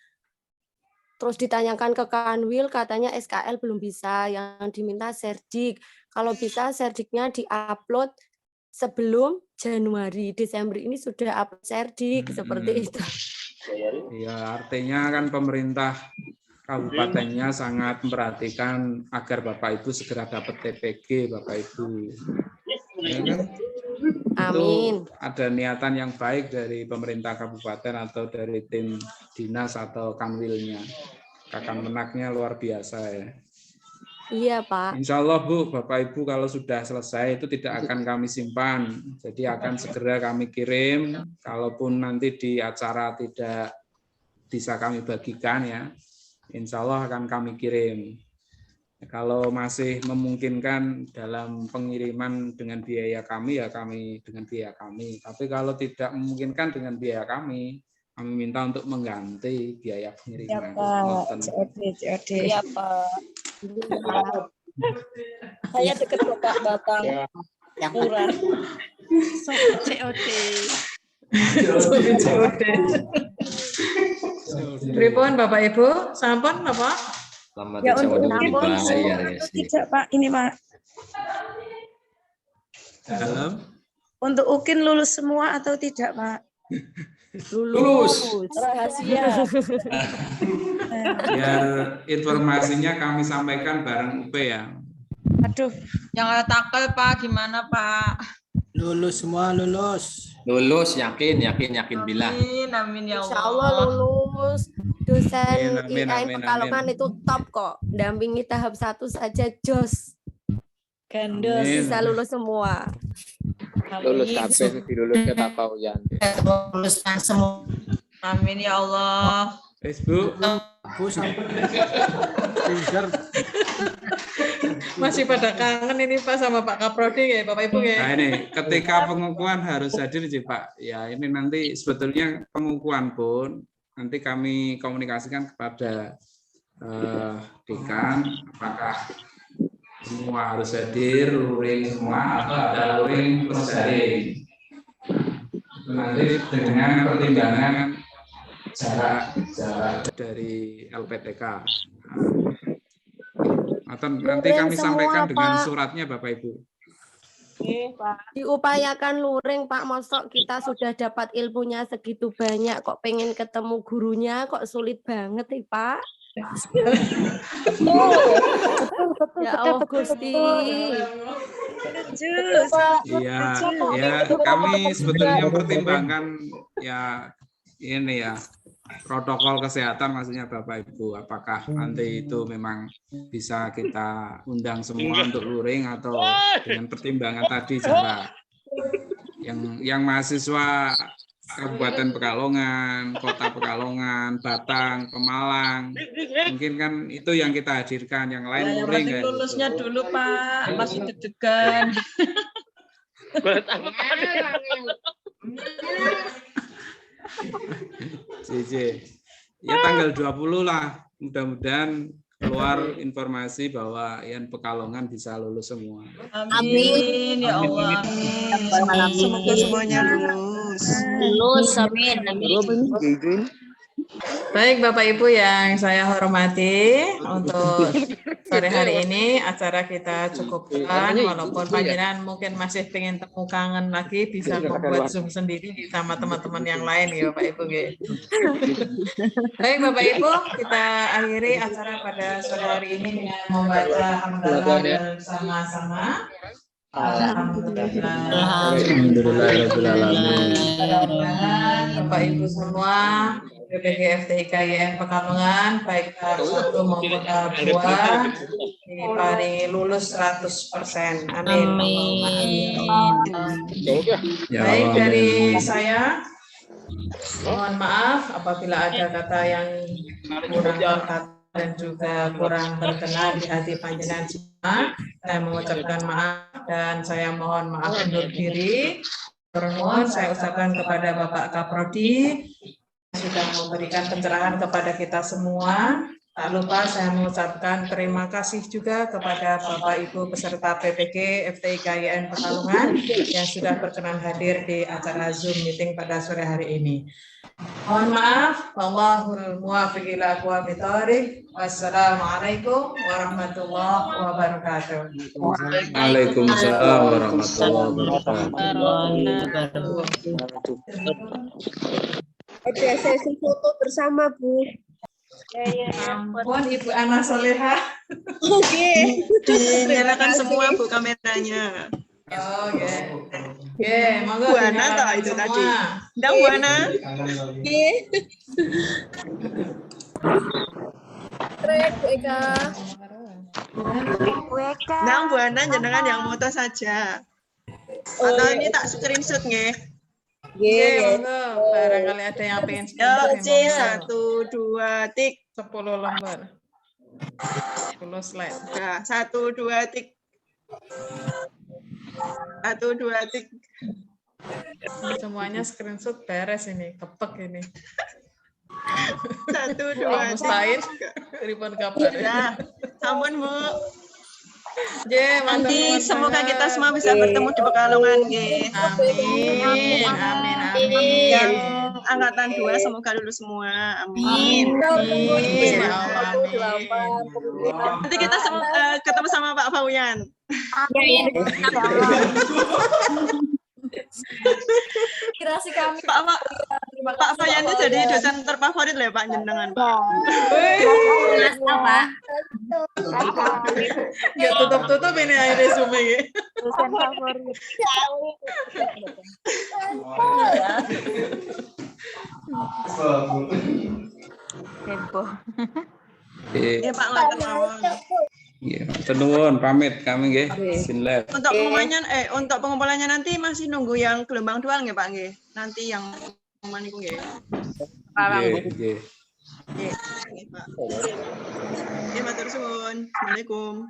Terus ditanyakan ke Kanwil, katanya SKL belum bisa, yang diminta serdik. Kalau bisa serdiknya diupload sebelum Januari, Desember ini sudah upload serdik, seperti itu. Ya, artinya kan pemerintah kabupatennya sangat memperhatikan agar Bapak Ibu segera dapat TPG, Bapak Ibu. Ya kan? Amin. Itu ada niatan yang baik dari pemerintah kabupaten atau dari tim dinas atau kanwilnya. Kemenaknya luar biasa ya. Iya, Pak. Insya Allah Bu, Bapak Ibu kalau sudah selesai itu tidak akan kami simpan. Jadi akan segera kami kirim. Kalaupun nanti di acara tidak bisa kami bagikan ya, insya Allah akan kami kirim. Kalau masih memungkinkan dalam pengiriman dengan biaya kami, ya kami dengan biaya kami. Tapi kalau tidak memungkinkan dengan biaya kami minta untuk mengganti biaya pengiriman. Ya, Pak. COD. Iya, Pak. Saya dekat Bapak Batang. Yang murah. COD. Pripun Bapak Ibu, sampun Bapak? Ya untuk UKIN tidak Pak, ini Pak. Untuk UKIN lulus semua atau tidak Pak? Lulus. Rahasia. Biar informasinya kami sampaikan bareng UP ya. Aduh. Yang ada takel Pak, gimana Pak? Lulus semua, lulus. Lulus, yakin bilang. Amin ya Allah. Insya Allah lulus. Dosen Amin, IAIN amin, Pekalongan itu top kok. Dampingi tahap 1 saja jos. Gandos. Bisa lulus semua. Lulus kabeh dilulus ke Pak Fauyan. Lulus semua. Amin ya Allah. Facebook. Masih pada kangen ini Pak sama Pak Kaprodi ya Bapak Ibu ya. Nah ini ketika pengukuhan harus hadir sih Pak. Ya ini nanti sebetulnya pengukuhan pun nanti kami komunikasikan kepada dekan apakah semua harus hadir, luring semua atau ada luring plus daring. Itu nanti dengan pertimbangan jarak dari LPTK. Atau nanti kami sampaikan dengan suratnya Bapak Ibu. Pak. Diupayakan luring Pak, mosok kita sudah dapat ilmunya segitu banyak kok pengen ketemu gurunya kok sulit banget nih Pak. Ya Allah Gusti. Iya, ya kami sebetulnya mempertimbangkan ya ini ya protokol kesehatan maksudnya Bapak Ibu, apakah nanti itu memang bisa kita undang semua untuk luring atau dengan pertimbangan tadi jarak yang mahasiswa Kabupaten Pekalongan, Kota Pekalongan, Batang, Pemalang, mungkin kan itu yang kita hadirkan, yang lain luring kayak lulusnya gitu. dulu Pak, masih deg-degan. JJ. Ya tanggal 20 lah, mudah-mudahan keluar informasi bahwa IAIN Pekalongan bisa lulus semua. Amin ya Allah. Semoga semuanya lulus. Lulus, amin. Baik Bapak Ibu yang saya hormati, untuk sore hari ini acara kita cukupkan, walaupun panjenengan mungkin masih pengen temu kangen lagi, bisa membuat Zoom sendiri sama teman-teman yang lain ya Bapak Ibu. Baik Bapak Ibu, kita akhiri acara pada sore hari ini dengan membaca hamdalah bersama-sama. Bapak Ibu semua, PPG FTIK YN Pekalongan, baik tahap 1 maupun tahap 2, diparingi lulus 100%. Amin. Baik dari saya, mohon maaf apabila ada kata yang kurang tepat dan juga kurang berkenan di hati panjenengan semua. Saya mengucapkan maaf dan saya mohon maaf undur diri. Mohon saya ucapkan kepada Bapak Kaprodi sudah memberikan pencerahan kepada kita semua. Tak lupa saya mengucapkan terima kasih juga kepada Bapak Ibu peserta PPG FTIK YN Pekalongan yang sudah berkenan hadir di acara Zoom meeting pada sore hari ini. Mohon maaf, wallahul muwaffiq ila aqwamit thoriq. Wassalamualaikum warahmatullahi wabarakatuh. Waalaikumsalam warahmatullahi wabarakatuh. Ada sesi foto bersama Bu. Ampun Ibu Ana Soleha. Oke. Dinyalakan semua Bu kameranya. Oke. Oke, monggo. Bu Ana toh itu tadi. Enggak Bu Ana. Oke. Trek, Eka. Nah, Bu Ana jenengan yang moto saja. Atau ini tak screenshot nggih. Oke, monggo. Barangkali ada yang pengen Yo, screenshot. 1, 2, tik. 10 lembar. 10 slide. Nah, 1, 2, tik. 1, 2, tik. Semuanya screenshot beres ini, kepek ini. 1, 2, Mustain, Ribon kabar. Ya, sampun Bu. Nanti semoga kita semua bisa bertemu di Pekalongan, nggih. Amin, amin, amin. Yang angkatan 2 semoga lulus semua. Amin. Amin. Ya Allah, amin. Nanti kita ketemu sama Pak Fauyan. Inspirasi kami. Pak Fauyan itu jadi dosen terfavorit loh Pak jenengan. Pak. Ya tutup-tutup ini aja resume ya. Dosen favorit. Heboh. Iya Pak matur nuwun. Iya, matur nuwun pamit kami nggih. Bismillah. Untuk pengumpulannya nanti masih nunggu yang gelombang dual nggih Pak nggih. Nanti yang pengumuman itu nggih. Nggih. Nggih Pak. Matur suwun. Assalamualaikum.